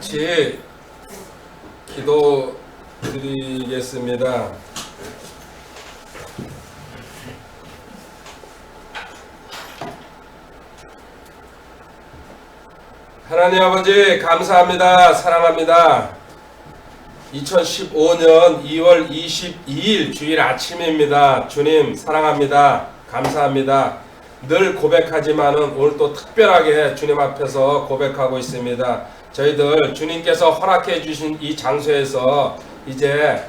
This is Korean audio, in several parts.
같이 기도 드리겠습니다. 하나님 아버지 감사합니다. 사랑합니다. 2015년 2월 22일 주일 아침입니다. 주님 사랑합니다. 감사합니다. 늘 고백하지만은 오늘 또 특별하게 주님 앞에서 고백하고 있습니다. 저희들 주님께서 허락해 주신 이 장소에서 이제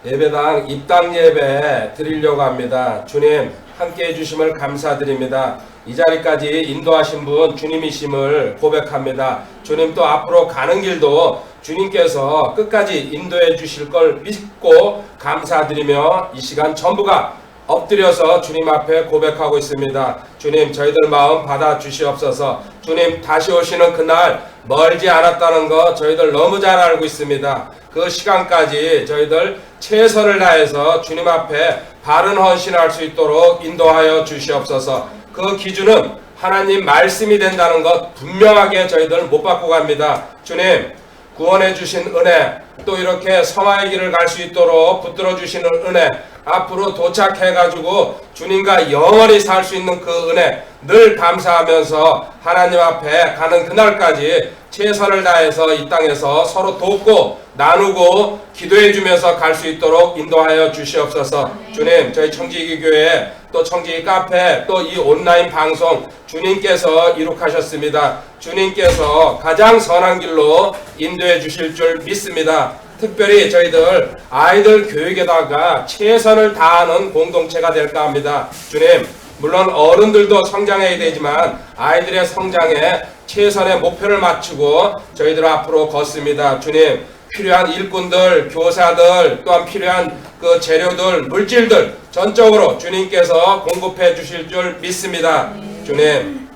예배당 입당 예배 드리려고 합니다. 주님 함께 해주심을 감사드립니다. 이 자리까지 인도하신 분 주님이심을 고백합니다. 주님 또 앞으로 가는 길도 주님께서 끝까지 인도해 주실 걸 믿고 감사드리며 이 시간 전부가 엎드려서 주님 앞에 고백하고 있습니다. 주님 저희들 마음 받아 주시옵소서. 주님 다시 오시는 그날 멀지 않았다는 거 저희들 너무 잘 알고 있습니다. 그 시간까지 저희들 최선을 다해서 주님 앞에 바른 헌신할 수 있도록 인도하여 주시옵소서. 그 기준은 하나님 말씀이 된다는 것 분명하게 저희들 못 받고 갑니다. 주님 구원해 주신 은혜, 또 이렇게 성화의 길을 갈 수 있도록 붙들어 주시는 은혜, 앞으로 도착해 가지고 주님과 영원히 살 수 있는 그 은혜 늘 감사하면서 하나님 앞에 가는 그날까지 최선을 다해서 이 땅에서 서로 돕고 나누고 기도해 주면서 갈 수 있도록 인도하여 주시옵소서. 주님 저희 청지기 교회 또 청지기 카페 또 이 온라인 방송 주님께서 이룩하셨습니다. 주님께서 가장 선한 길로 인도해 주실 줄 믿습니다. 특별히 저희들 아이들 교육에다가 최선을 다하는 공동체가 될까 합니다. 주님 물론 어른들도 성장해야 되지만 아이들의 성장에 최선의 목표를 맞추고 저희들 앞으로 걷습니다. 주님 필요한 일꾼들, 교사들, 또한 필요한 그 재료들, 물질들 전적으로 주님께서 공급해 주실 줄 믿습니다. 주님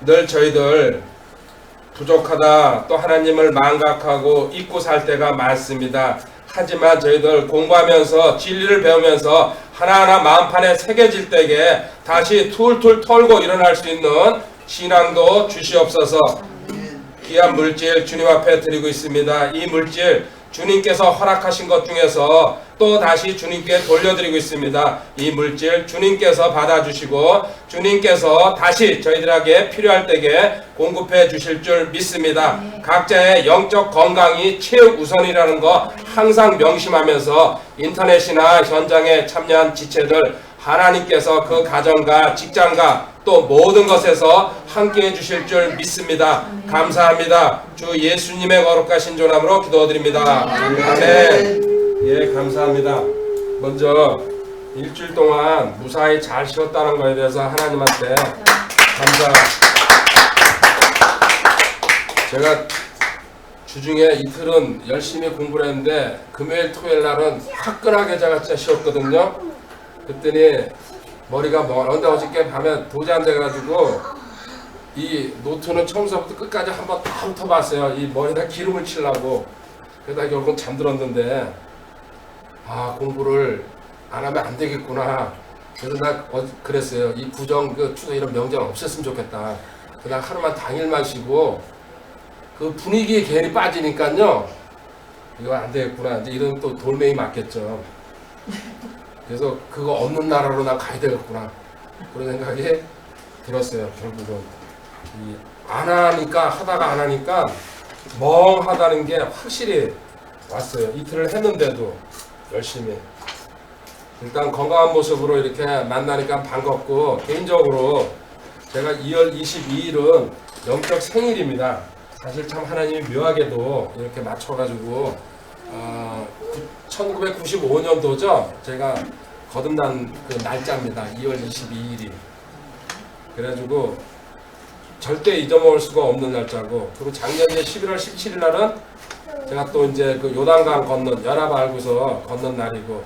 늘 저희들 부족하다 또 하나님을 망각하고 잊고 살 때가 많습니다. 하지만 저희들 공부하면서 진리를 배우면서 하나하나 마음판에 새겨질 때에 다시 툴툴 털고 일어날 수 있는 신앙도 주시옵소서. 귀한 물질 주님 앞에 드리고 있습니다. 이 물질 주님께서 허락하신 것 중에서 또 다시 주님께 돌려드리고 있습니다. 이 물질 주님께서 받아주시고 주님께서 다시 저희들에게 필요할 때에 공급해 주실 줄 믿습니다. 각자의 영적 건강이 최우선이라는 거 항상 명심하면서 인터넷이나 현장에 참여한 지체들 하나님께서 그 가정과 직장과 또 모든 것에서 함께 해주실 줄 믿습니다. 감사합니다. 주 예수님의 거룩하신 조남으로 기도드립니다. 아멘. 예, 감사합니다. 먼저 일주일 동안 무사히 잘 쉬었다는 것에 대해서 하나님한테 감사. 제가 주중에 이틀은 열심히 공부를 했는데 금요일 토요일 날은 화끈하게 제가 진짜 쉬었거든요. 그랬더니 머리가 멍한데 어저께 밤에 도저히 안 돼가지고 이 노트는 처음부터 끝까지 한번 다 훑어봤어요. 이 머리에다 기름을 치려고. 그러다 결국 잠들었는데 공부를 안 하면 안 되겠구나. 그래서 나 그랬어요. 이 구정 그 추석 이런 명절 없었으면 좋겠다. 그냥 하루만 당일만 쉬고 그 분위기에 괜히 빠지니까요. 이거 안 되겠구나. 이제 이런 또 돌멩이 맞겠죠. 그래서 그거 없는 나라로 난 가야 되겠구나 그런 생각이 들었어요. 결국은 안 하니까 하다가 안 하니까 멍하다는 게 확실히 왔어요. 이틀을 했는데도 열심히 일단 건강한 모습으로 이렇게 만나니까 반갑고 개인적으로 제가 2월 22일은 영적 생일입니다. 사실 참 하나님이 묘하게도 이렇게 맞춰가지고 1995년도죠. 제가 거듭난 그 날짜입니다. 2월 22일이. 그래가지고 절대 잊어먹을 수가 없는 날짜고, 그리고 작년에 11월 17일 날은 제가 또 이제 그 요단강 건넌 연합 알고서 건넌 날이고,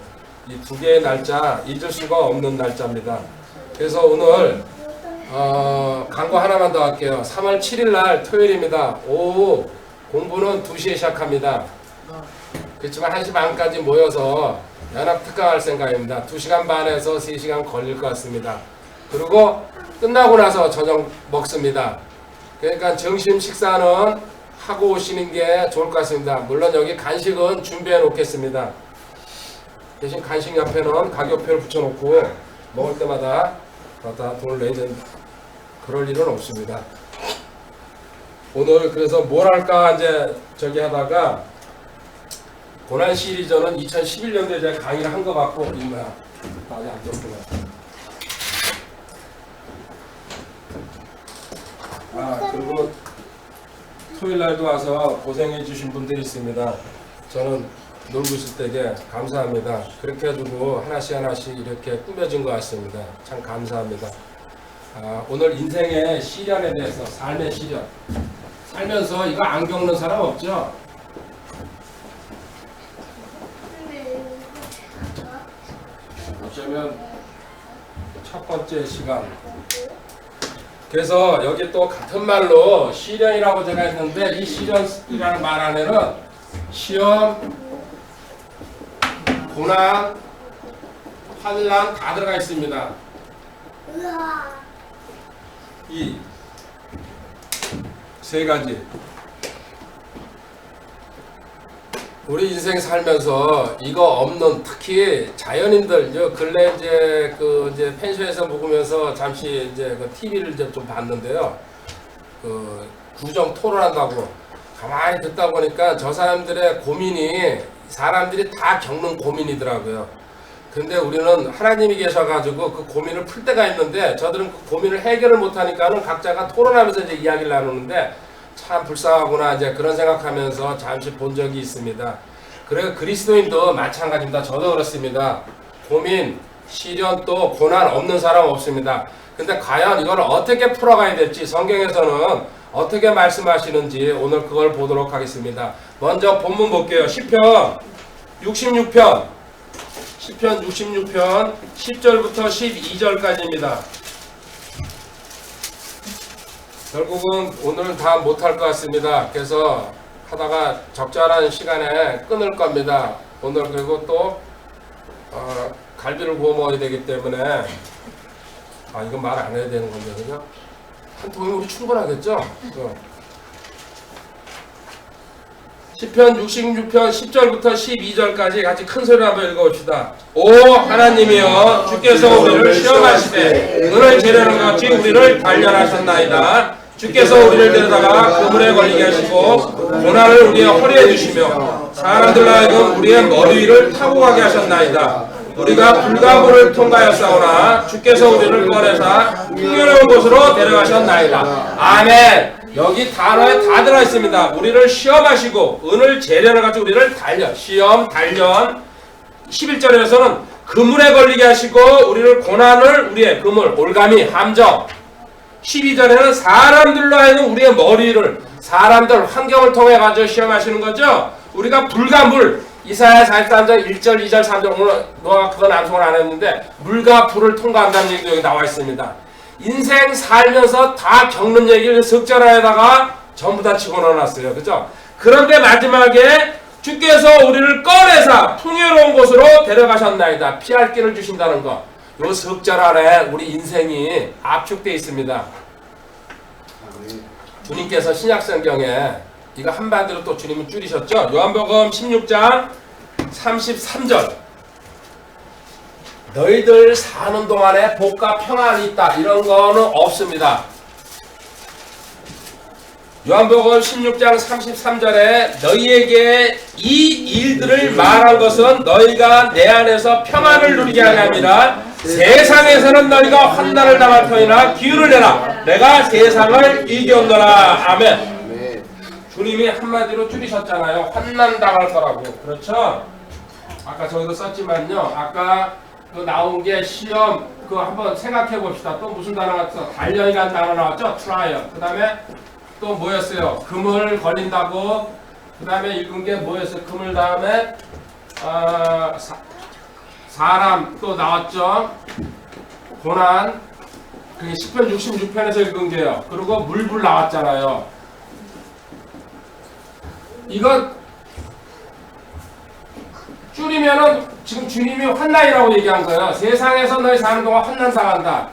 이 두 개의 날짜 잊을 수가 없는 날짜입니다. 그래서 오늘 광고 하나만 더 할게요. 3월 7일 날 토요일입니다. 오후 공부는 2시에 시작합니다. 그렇지만 1시 반까지 모여서 연합 특강할 생각입니다. 2시간 반에서 3시간 걸릴 것 같습니다. 그리고 끝나고 나서 저녁 먹습니다. 그러니까 점심 식사는 하고 오시는 게 좋을 것 같습니다. 물론 여기 간식은 준비해 놓겠습니다. 대신 간식 옆에는 가격표를 붙여놓고 먹을 때마다 다 돈을 내야 된다. 그럴 일은 없습니다. 오늘 그래서 뭘 할까 이제 저기 하다가 고난 시리즈는 2011년도에 제가 강의를 한 거 같고 이거야. 아직 안 떴구나. 그리고 토요일 날도 와서 고생해 주신 분들이 있습니다. 저는 놀고 있을 때게 감사합니다. 그렇게 해주고 하나씩 하나씩 이렇게 꾸며진 것 같습니다. 참 감사합니다. 오늘 인생의 시련에 대해서 삶의 시련 살면서 이거 안 겪는 사람 없죠? 어쩌면 첫 번째 시간. 그래서 여기 또 같은 말로 시련이라고 제가 했는데 이 시련이라는 말 안에는 시험, 고난, 환난 다 들어가 있습니다. 이 세 가지. 우리 인생 살면서 이거 없는 특히 자연인들 근래 이제 펜션에서 묵으면서 잠시 그 TV를 좀 봤는데요. 그 구정 토론한다고 가만히 듣다 보니까 저 사람들의 고민이 사람들이 다 겪는 고민이더라고요. 근데 우리는 하나님이 계셔가지고 그 고민을 풀 때가 있는데 저들은 그 고민을 해결을 못하니까는 각자가 토론하면서 이제 이야기를 나누는데 참 불쌍하구나 이제 그런 생각하면서 잠시 본 적이 있습니다. 그래서 그리스도인도 마찬가지입니다. 저도 그렇습니다. 고민, 시련 또 고난 없는 사람 없습니다. 근데 과연 이걸 어떻게 풀어가야 될지 성경에서는 어떻게 말씀하시는지 오늘 그걸 보도록 하겠습니다. 먼저 본문 볼게요. 시편 66편 10절부터 12절까지입니다. 결국은 오늘은 다 못할 것 같습니다. 그래서 하다가 적절한 시간에 끊을 겁니다. 오늘 그리고 또 갈비를 구워 먹어야 되기 때문에 이건 말 안 해야 되는 건데 그죠? 한 통이 우리 충분하겠죠? 시편 66편 10절부터 12절까지 같이 큰 소리로 한번 읽어봅시다. 오 하나님이여 주께서 우리를 시험하시되 은을 재려는 같이 우리를 단련하셨나이다. 주께서 우리를 데려다가 그물에 걸리게 하시고 고난을 우리의 허리에 주시며 사람들로 하여금 우리의 머리 위를 타고 가게 하셨나이다. 우리가 불가물을 통과하였사오나 주께서 우리를 꺼내사 풍요로운 곳으로 데려가셨나이다. 아멘. 여기 단어에 다 들어있습니다. 우리를 시험하시고 은을 재련을 가지고 우리를 단련, 시험, 단련. 11절에서는 그물에 걸리게 하시고 우리를 고난을 우리의 그물, 올가미, 함정. 12절에는 사람들로 하여금 우리의 머리를 사람들, 환경을 통해 가지고 시험하시는 거죠. 우리가 불가물, 이사야 43장 1절, 2절, 3절 오늘 너가 그건 암송을 안 했는데 물과 불을 통과한다는 얘기도 여기 나와 있습니다. 인생 살면서 다 겪는 얘기를 석절에다가 전부 다 집어넣어놨어요. 그죠? 그런데 마지막에 주께서 우리를 꺼내사 풍요로운 곳으로 데려가셨나이다. 피할 길을 주신다는 거. 요 석절 아래 우리 인생이 압축되어 있습니다. 주님께서 신약성경에 이거 한마디로 또 주님은 줄이셨죠? 요한복음 16장 33절 너희들 사는 동안에 복과 평안이 있다. 이런 거는 없습니다. 요한복음 16장 33절에 너희에게 이 일들을 말한 것은 너희가 내 안에서 평안을 누리게 하려 함이라. 세상에서는 너희가 환난을 당할 터이나 기운을 내라. 내가 세상을 이겼노라. 아멘. 주님이 한마디로 줄이셨잖아요. 환난 당할 거라고. 그렇죠? 아까 저기도 썼지만요. 아까 그 나온 게 시험 그거 한번 생각해 봅시다. 또 무슨 단어 나왔어? 단련이라는 단어 나왔죠? 트라이얼. 그 다음에 또 뭐였어요? 그물 걸린다고. 그 다음에 읽은 게 뭐였어요? 그물 다음에 사람 또 나왔죠? 고난. 그게 10편 66편에서 읽은 게요. 그리고 물불 나왔잖아요. 이거 줄이면은 지금 주님이 환난이라고 얘기한 거예요. 세상에서 너희 사는 동안 환난 당한다.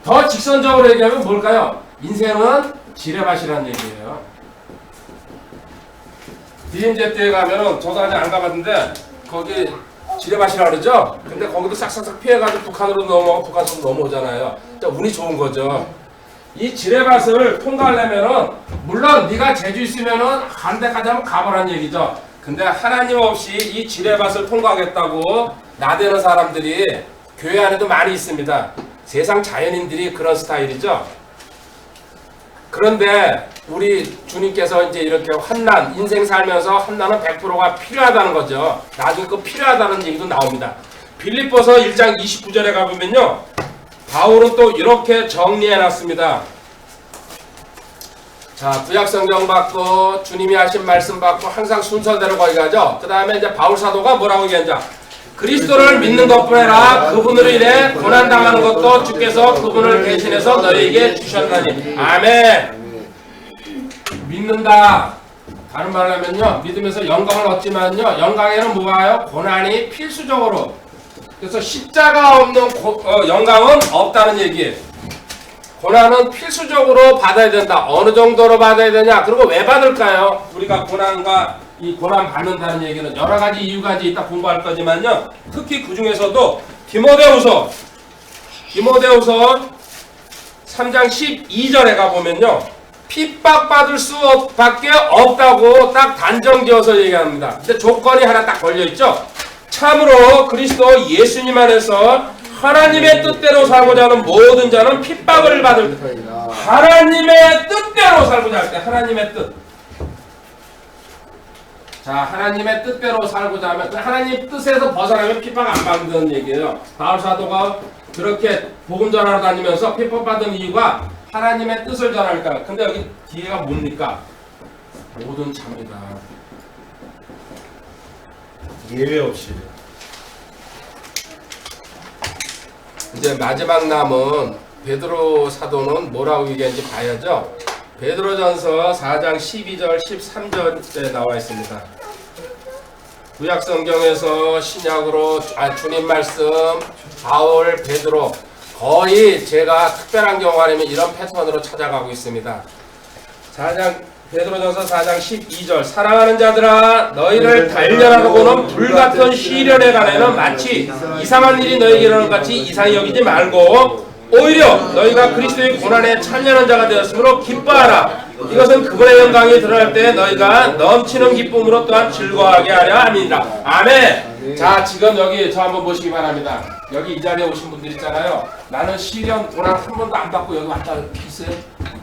더 직선적으로 얘기하면 뭘까요? 인생은 지뢰밭이라는 얘기예요. 비행제트에 가면은 저도 아직 안 가봤는데 거기 지뢰밭이라 그러죠. 근데 거기도 싹싹싹 피해가지고 북한으로 넘어오고 북한으로 넘어오잖아요. 진짜 운이 좋은 거죠. 이 지뢰밭을 통과하려면은 물론 네가 재주 있으면은 간 데까지 한번 가보라는 얘기죠. 근데 하나님 없이 이 지뢰밭을 통과하겠다고 나대는 사람들이 교회 안에도 많이 있습니다. 세상 자연인들이 그런 스타일이죠. 그런데 우리 주님께서 이제 이렇게 환난, 인생 살면서 환난은 100%가 필요하다는 거죠. 나중에 그 필요하다는 얘기도 나옵니다. 빌립보서 1장 29절에 가보면요. 바울은 또 이렇게 정리해 놨습니다. 자, 구약 성경 받고 주님이 하신 말씀 받고 항상 순서대로 거기 가죠. 그 다음에 이제 바울 사도가 뭐라고 얘기하냐. 그리스도를 믿는 것뿐 아니라 그분으로 인해 고난당하는 것도 주께서 그분을 대신해서 너희에게 주셨나니. 아멘. 믿는다. 다른 말로 하면요. 믿으면서 영광을 얻지만요. 영광에는 뭐가요? 고난이 필수적으로. 그래서 십자가 없는 영광은 없다는 얘기예요. 고난은 필수적으로 받아야 된다. 어느 정도로 받아야 되냐? 그리고 왜 받을까요? 우리가 고난과 이 고난 받는다는 얘기는 여러 가지 이유가 있다 공부할 거지만요. 특히 그 중에서도 디모데후서 3장 12절에 가보면요. 핍박받을 수밖에 없다고 딱 단정지어서 얘기합니다. 근데 조건이 하나 딱 걸려있죠. 참으로 그리스도 예수님 안에서 하나님의 뜻대로 살고자 하는 모든 자는 핍박을 받을 때 하나님의 뜻대로 살고자 할 때 하나님의 뜻. 자, 하나님의 뜻대로 살고자 하면 하나님 뜻에서 벗어나면 핍박 안 받는 얘기예요. 바울 사도가 그렇게 복음 전하러 다니면서 핍박받은 이유가 하나님의 뜻을 전하니까. 근데 여기 뒤에가 뭡니까? 모든 자입니다. 예외 없이. 이제 마지막 남은 베드로 사도는 뭐라고 얘기하는지 봐야죠. 베드로전서 4장 12절 13절에 나와 있습니다. 구약 성경에서 신약으로 주님 말씀 바울 베드로 거의 제가 특별한 경우 아니면 이런 패턴으로 찾아가고 있습니다. 베드로전서 4장 12절 사랑하는 자들아 너희를 단련하고는 불같은 시련에 관해는 마치 이상한 일이 너희에게 일어나는 같이 이상히 여기지 말고 오히려 너희가 그리스도의 고난에 참여하는 자가 되었으므로 기뻐하라. 이것은 그분의 영광이 드러날 때 너희가 넘치는 기쁨으로 또한 즐거워하게 하려 함이니라. 아멘. 자, 지금 여기 저 한번 보시기 바랍니다. 여기 이 자리에 오신 분들 있잖아요. 나는 시련 고난 한 번도 안 받고 여기 왔다 있어요?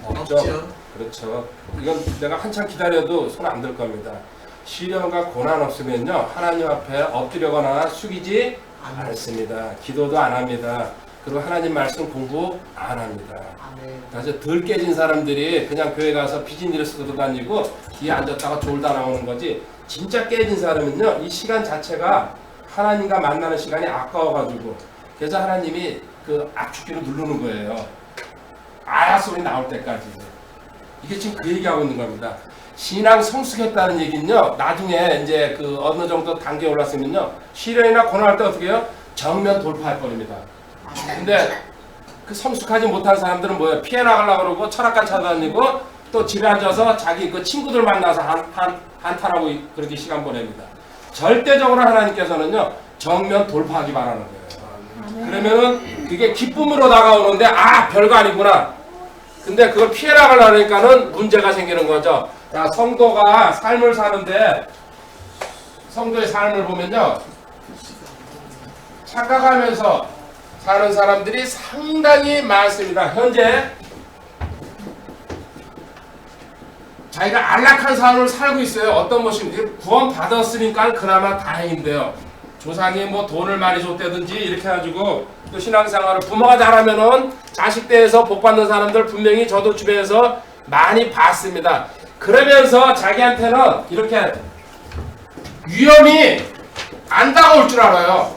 없죠. 그렇죠. 이건 내가 한참 기다려도 손 안 들 겁니다. 시련과 고난 없으면요 하나님 앞에 엎드려거나 숙이지 않습니다. 기도도 안 합니다. 그리고 하나님 말씀 공부 안 합니다. 그래서 덜 깨진 사람들이 그냥 교회 가서 비즈니스 쓰고 다니고 뒤에 앉았다가 졸다 나오는 거지. 진짜 깨진 사람은요 이 시간 자체가 하나님과 만나는 시간이 아까워가지고 그래서 하나님이 그 압축기로 누르는 거예요. 아야 소리 나올 때까지. 이게 지금 그 얘기하고 있는 겁니다. 신앙 성숙했다는 얘기는요, 나중에 이제 그 어느 정도 단계에 올랐으면요, 시련이나 고난할 때 어떻게 해요? 정면 돌파할 겁니다. 근데 그 성숙하지 못한 사람들은 뭐예요? 피해 나가려고 그러고 철학관 찾아다니고 또 집에 앉아서 자기 그 친구들 만나서 한탄하고 그렇게 시간 보냅니다. 절대적으로 하나님께서는요, 정면 돌파하기 바라는 거예요. 그러면은 그게 기쁨으로 다가오는데, 아, 별거 아니구나. 근데 그걸 피해 나가려니까는 문제가 생기는 거죠. 자, 성도가 삶을 사는데, 성도의 삶을 보면요, 착각하면서 사는 사람들이 상당히 많습니다. 현재 자기가 안락한 삶을 살고 있어요. 어떤 것인지 구원 받았으니까 그나마 다행인데요. 조상이 뭐 돈을 많이 줬다든지 이렇게 해가지고 또 신앙생활을 부모가 잘하면은 자식 대에서 복 받는 사람들 분명히 저도 주변에서 많이 봤습니다. 그러면서 자기한테는 이렇게 위험이 안 다가올 줄 알아요.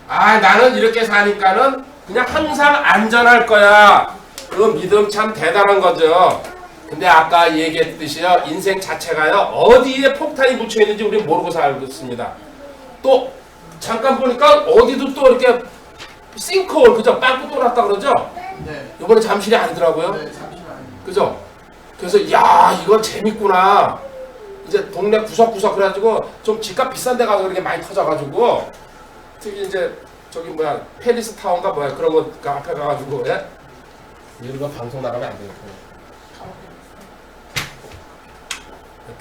아, 나는 이렇게 사니까는 그냥 항상 안전할 거야. 그 믿음 참 대단한 거죠. 근데 아까 얘기했듯이요, 인생 자체가요, 어디에 폭탄이 묻혀 있는지 우리 모르고 살고 있습니다. 또 잠깐 보니까 어디도 또 이렇게 싱크홀, 그죠? 빵꾸 또 났다 그러죠? 네. 이번에 잠실이 아니더라고요. 네, 잠시만요. 그죠? 그래서 야 이건 재밌구나. 이제 동네 구석구석 그래가지고 좀 집값 비싼 데 가서 그렇게 많이 터져가지고 특히 이제 저기 뭐야 페리스 타운가 뭐야 그런 거 앞에 가가지고 예? 이런 거 방송 나가면 안 되겠고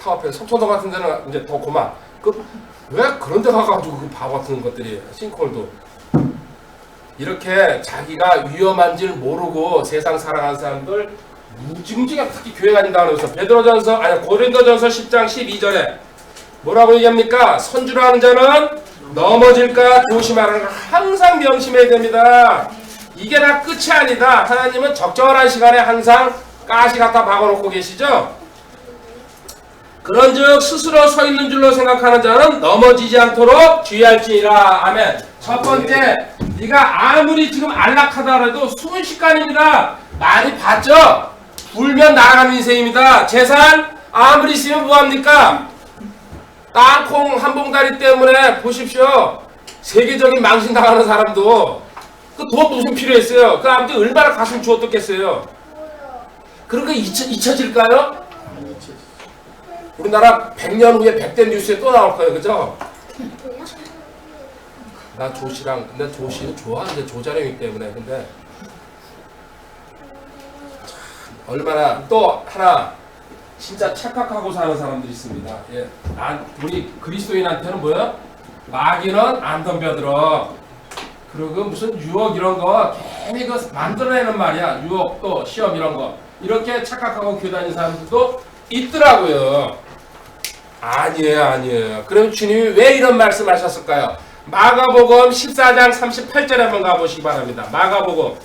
타워 앞에 석촌동 같은 데는 이제 더 고만 왜 그런 데 가가지고 그 바보 같은 것들이 싱크홀도 이렇게 자기가 위험한 줄 모르고 세상 살아가는 사람들 무지무지하게 특히 교회 다닌다 그래서 베드로전서 아니 고린도전서 10장 12절에 뭐라고 얘기합니까? 선주라는 자는 넘어질까 조심하라는 걸 항상 명심해야 됩니다. 이게 다 끝이 아니다. 하나님은 적절한 시간에 항상 가시 갖다 박아놓고 계시죠. 그런즉 스스로 서 있는 줄로 생각하는 자는 넘어지지 않도록 주의할지니라. 아멘. 첫 번째, 네가 아무리 지금 안락하다 해도 순식간입니다. 많이 봤죠? 불면 나가는 인생입니다. 재산 아무리 있으면 뭐합니까? 땅콩 한 봉다리 때문에 보십시오. 세계적인 망신 당하는 사람도 그 돈 무슨 필요했어요? 그 아무튼 얼마나 가슴 주었겠어요? 그런 거 잊혀질까요? 우리나라 100년 후에 100대 뉴스에 또 나올 거예요. 그죠? 나 조씨랑 근데 조씨는 좋아하는데 조자령이기 때문에 근데 참 얼마나 또 하나 진짜 착각하고 사는 사람들이 있습니다. 예. 우리 그리스도인한테는 뭐야? 마귀는 안 덤벼들어. 그리고 무슨 유혹 이런 거 괜히 그 만들어내는 말이야. 유혹 또 시험 이런 거 이렇게 착각하고 교회 다니는 사람들도 있더라고요. 아니에요. 그럼 주님이 왜 이런 말씀하셨을까요? 마가복음 14장 38절에 한번 가보시기 바랍니다. 마가복음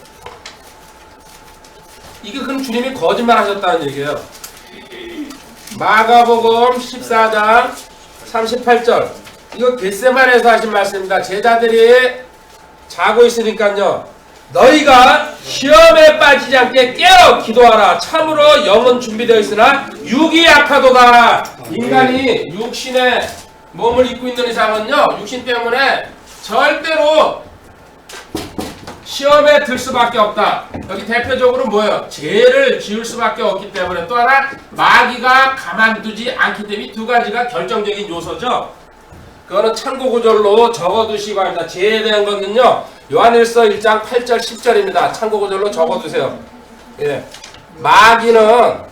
이게 그럼 주님이 거짓말 하셨다는 얘기예요. 마가복음 14장 38절 이거 겟세마네에서 하신 말씀입니다. 제자들이 자고 있으니까요. 너희가 시험에 빠지지 않게 깨어 기도하라. 참으로 영은 준비되어 있으나 육이 약하도다. 인간이 육신의 몸을 입고 있는 이상은요. 육신 때문에 절대로 시험에 들 수밖에 없다. 여기 대표적으로 뭐예요? 죄를 지을 수밖에 없기 때문에 또 하나 마귀가 가만두지 않기 때문에 두 가지가 결정적인 요소죠. 그거는 참고구절로 적어두시기 바랍니다. 죄에 대한 거는요. 요한일서 1장 8절 10절입니다. 참고구절로 적어두세요. 예. 마귀는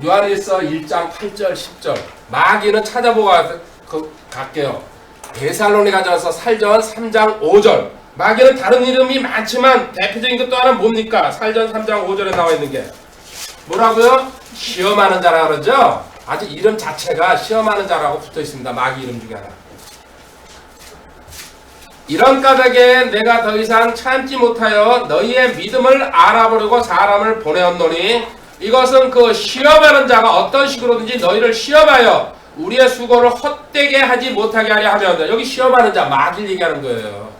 요한일서 1장 8절 10절 마귀는 찾아보고 갈게요. 데살로니가전서 살전 3장 5절 마귀는 다른 이름이 많지만 대표적인 것 또 하나 뭡니까? 살전 3장 5절에 나와 있는 게 뭐라고요? 시험하는 자라 그러죠? 아주 이름 자체가 시험하는 자라고 붙어 있습니다. 마귀 이름 중에 하나. 이런 까닭에 내가 더 이상 참지 못하여 너희의 믿음을 알아보려고 사람을 보내었노니 이것은 그 시험하는 자가 어떤 식으로든지 너희를 시험하여 우리의 수고를 헛되게 하지 못하게 하려 하면 여기 시험하는 자 마귀를 얘기하는 거예요.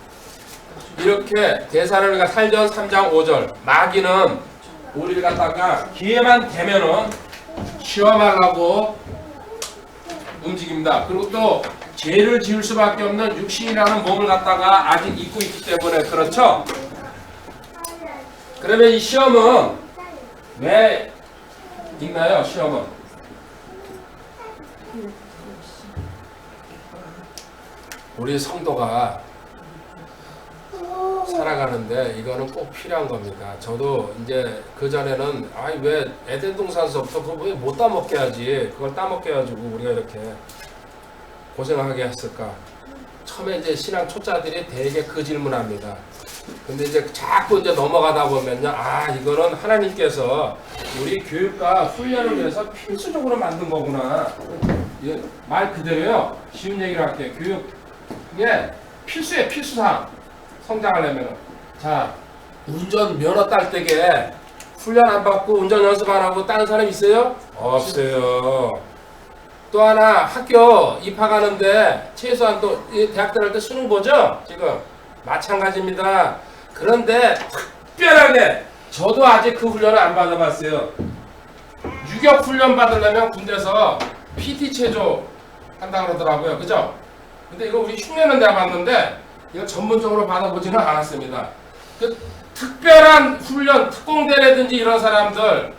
이렇게 데살로니가 살전 3장 5절 마귀는 우리를 갖다가 기회만 되면은 시험하려고 움직입니다. 그리고 또 죄를 지을 수밖에 없는 육신이라는 몸을 갖다가 아직 입고 있기 때문에 그렇죠. 그러면 이 시험은 왜 있나요? 시험은 우리 성도가 살아가는데 이거는 꼭 필요한 겁니다. 저도 이제 그 전에는 왜 에덴 동산서부터 그거 왜 못 따먹게 하지? 그걸 따먹게 해가지고 우리가 이렇게 고생하게 했을까? 처음에 이제 신앙 초짜들이 되게 그 질문합니다. 근데 이제 자꾸 이제 넘어가다 보면요, 이거는 하나님께서 우리 교육과 훈련을 위해서 필수적으로 만든 거구나. 말 그대로요. 쉬운 얘기를 할게요. 교육에 필수예요, 필수사항. 성장하려면 자 운전 면허 딸 때게 훈련 안 받고 운전 연습 안 하고 따는 사람 있어요? 없어요. 또 하나 학교 입학하는데 최소한 또 대학 들어갈 때 수능 보죠? 지금 마찬가지입니다. 그런데 특별하게 저도 아직 그 훈련을 안 받아봤어요. 유격 훈련 받으려면 군대에서 PT 체조 한다 그러더라고요. 그죠? 근데 이거 우리 흉내는 내가 봤는데 이거 전문적으로 받아보지는 않았습니다. 그 특별한 훈련, 특공대라든지 이런 사람들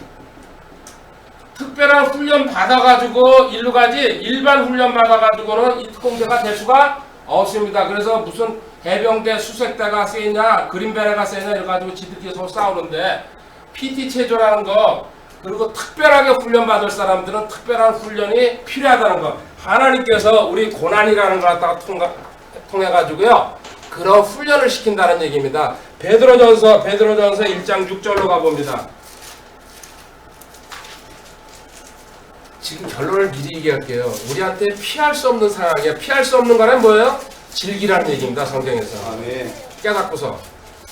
특별한 훈련 받아가지고 일로 가지 일반 훈련 받아가지고는 이 특공대가 될 수가 없습니다. 그래서 무슨 해병대 수색대가 세냐 그린베레가 세냐 이래가지고 지들끼리 서로 싸우는데 PT 체조라는 거 그리고 특별하게 훈련 받을 사람들은 특별한 훈련이 필요하다는 거 하나님께서 우리 고난이라는 걸 갖다가 통해가지고요 그런 훈련을 시킨다는 얘기입니다. 베드로전서 1장 6절로 가봅니다. 지금 결론을 미리 얘기할게요. 우리한테 피할 수 없는 상황이에요. 피할 수 없는 거는 뭐예요? 질기라는 얘기입니다. 성경에서. 아멘. 깨닫고서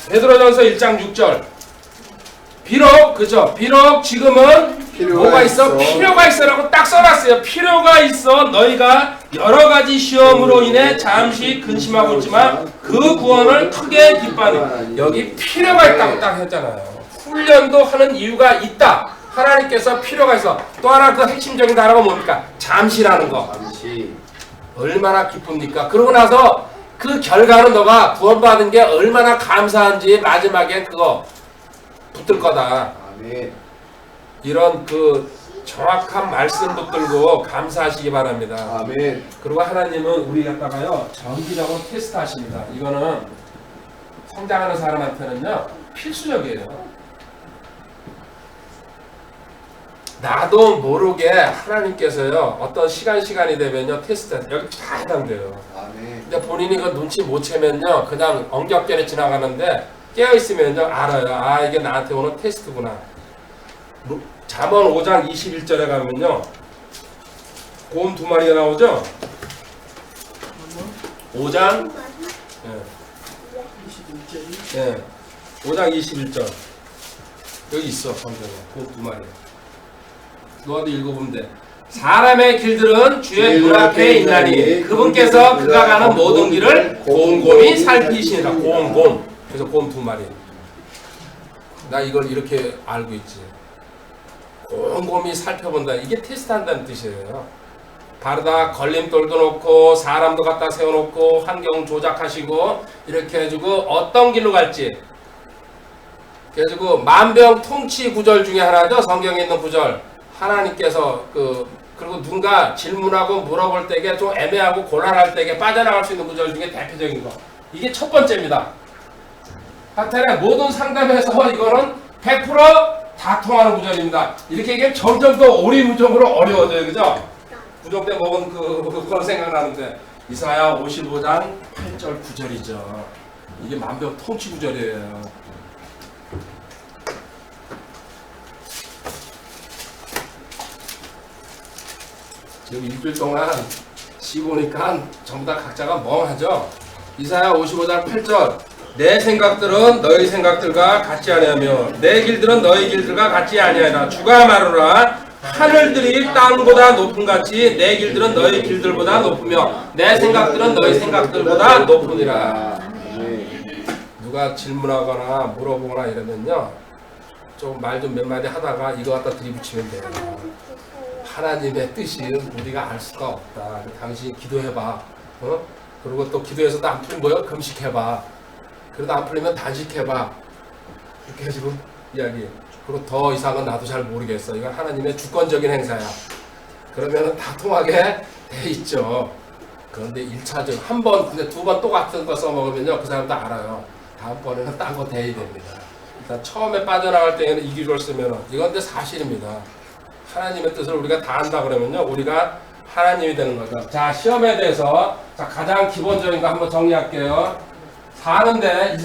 베드로전서 1장 6절 비록 그죠? 비록 지금은 뭐가 있어? 필요가 있어라고 딱 써놨어요. 필요가 있어. 너희가 여러 가지 시험으로 인해 잠시 근심하고 있지만 그 구원을 크게 기뻐하는 여기 필요가 있다고 딱 했잖아요. 훈련도 하는 이유가 있다. 하나님께서 필요가 있어. 또 하나 그 핵심적인 단어가 뭡니까? 잠시라는 거. 잠시. 얼마나 기쁩니까? 그러고 나서 그 결과는 너가 구원받은 게 얼마나 감사한지 마지막에 그거 붙을 거다. 아멘. 이런 그 정확한 말씀 붙들고 감사하시기 바랍니다. 아멘. 그리고 하나님은 우리 갖다가요 정기적으로 테스트하십니다. 이거는 성장하는 사람한테는요 필수적이에요. 나도 모르게 하나님께서요 어떤 시간이 되면요 테스트 여기 다 해당돼요. 아멘. 근데 본인이 그 눈치 못 채면요 그냥 엉겹결에 지나가는데 깨어있으면요 알아요. 아 이게 나한테 오는 테스트구나. 잠언 5장 21절에 가면요 곰 2마리가 나오죠. 5장 5장 21절 여기 있어. 성경에 곰 2마리 너도 읽어보면 돼. 사람의 길들은 주의 눈앞에 있나니 그분께서 그가 가는 모든 길을 곰곰이 살피시니라. 곰 그래서 곰 2마리. 나 이걸 이렇게 알고 있지. 곰곰이 살펴본다. 이게 테스트한다는 뜻이에요. 바르다 걸림돌도 놓고 사람도 갖다 세워놓고 환경 조작하시고 이렇게 해주고 어떤 길로 갈지. 그래가지고 만병통치 구절 중에 하나죠. 성경에 있는 구절. 하나님께서 그리고 누군가 질문하고 물어볼 때게 좀 애매하고 곤란할 때게 빠져나갈 수 있는 구절 중에 대표적인 거. 이게 첫 번째입니다. 하여튼 모든 상담에서 이거는 100% 다 통하는 구절입니다. 이렇게 얘기하면 점점 더 오리무중으로 어려워져요. 그죠? 구정 때 먹은 그걸 생각나는데 이사야 55장 8절 9절이죠. 이게 만병통치 구절이에요. 지금 일주일 동안 쉬보니까 전부 다 각자가 멍하죠. 이사야 55장 8절 내 생각들은 너희 생각들과 같지 아니하며 내 길들은 너희 길들과 같지 아니하니라. 주가 말하노라 하늘들이 땅보다 높음같이 내 길들은 너희 길들보다 높으며 내 생각들은 너희 생각들보다 높으니라. 누가 질문하거나 물어보거나 이러면요 좀 말 좀 몇 마디 하다가 이거 갖다 들이붙이면 돼요. 하나님의 뜻은 우리가 알 수가 없다. 당신 기도해봐. 그리고 또 기도해서도 안 풀리면 뭐야? 금식해봐. 그래도 안 풀리면 단식해봐. 이렇게 해주고 이야기. 그리고 더 이상은 나도 잘 모르겠어. 이건 하나님의 주권적인 행사야. 그러면 다 통하게 돼 있죠. 그런데 1차적 한 번, 근데 2번 또 같은 거 써먹으면요 그 사람도 알아요. 다음번에는 딴 거 돼야 됩니다. 일단 처음에 빠져나갈 때에는 이 기조를 쓰면 이건 근데 사실입니다. 하나님의 뜻을 우리가 다 안다 그러면요 우리가 하나님이 되는 거죠. 자 시험에 대해서 자 가장 기본적인 거 한번 정리할게요. 사는데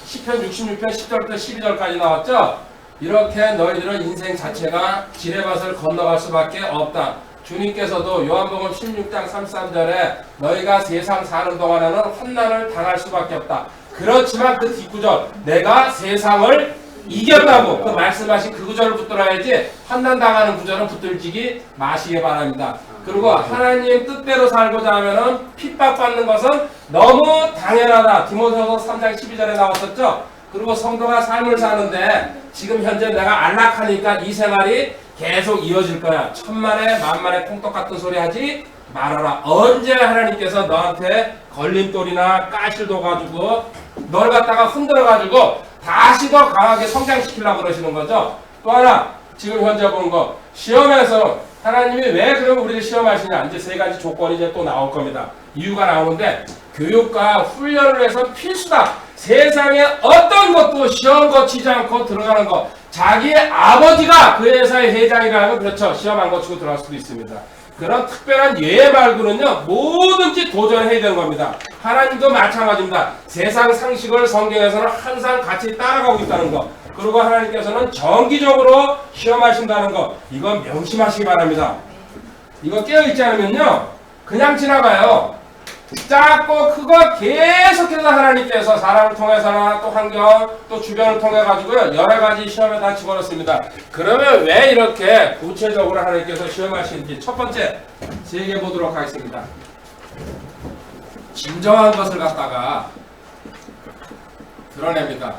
시편 66편 10절부터 12절까지 나왔죠. 이렇게 너희들은 인생 자체가 지뢰밭을 건너갈 수밖에 없다. 주님께서도 요한복음 16장 33절에 너희가 세상 사는 동안에는 환난을 당할 수밖에 없다. 그렇지만 그 뒷구절 내가 세상을 이겼다고 그 말씀하신 그 구절을 붙들어야지 환난 당하는 구절은 붙들지기 마시기 바랍니다. 그리고 하나님 뜻대로 살고자 하면은 핍박받는 것은 너무 당연하다. 디모데후서 3장 12절에 나왔었죠. 그리고 성도가 삶을 사는데 지금 현재 내가 안락하니까 이 생활이 계속 이어질 거야. 천만에 만만에 콩떡 같은 소리 하지 말아라. 언제 하나님께서 너한테 걸림돌이나 까실도 가지고 널 갖다가 흔들어 가지고 다시 더 강하게 성장시키려고 그러시는 거죠. 또 하나 지금 현재 보는 거 시험에서 하나님이 왜 그럼 우리를 시험하시냐 이제 세 가지 조건이 이제 또 나올 겁니다. 이유가 나오는데 교육과 훈련을 해서 필수다. 세상에 어떤 것도 시험 거치지 않고 들어가는 거. 자기의 아버지가 그 회사의 회장이라면 그렇죠. 시험 안 거치고 들어갈 수도 있습니다. 그런 특별한 예외 말고는요 뭐든지 도전해야 되는 겁니다. 하나님도 마찬가지입니다. 세상 상식을 성경에서는 항상 같이 따라가고 있다는 거. 그리고 하나님께서는 정기적으로 시험하신다는 거. 이건 명심하시기 바랍니다. 이거 깨어있지 않으면요 그냥 지나가요. 작고 크고 계속해서 하나님께서 사람을 통해서나 또 환경 또 주변을 통해 가지고요 여러 가지 시험에 다 집어넣습니다. 그러면 왜 이렇게 구체적으로 하나님께서 시험하시는지 첫 번째 세계 보도록 하겠습니다. 진정한 것을 갖다가 드러냅니다.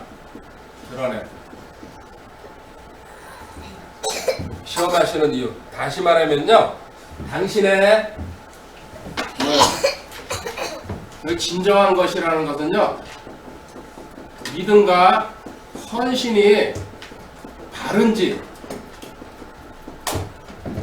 드러내. 시험하시는 이유. 다시 말하면요 당신의 그 진정한 것이라는 것은요 믿음과 헌신이 바른지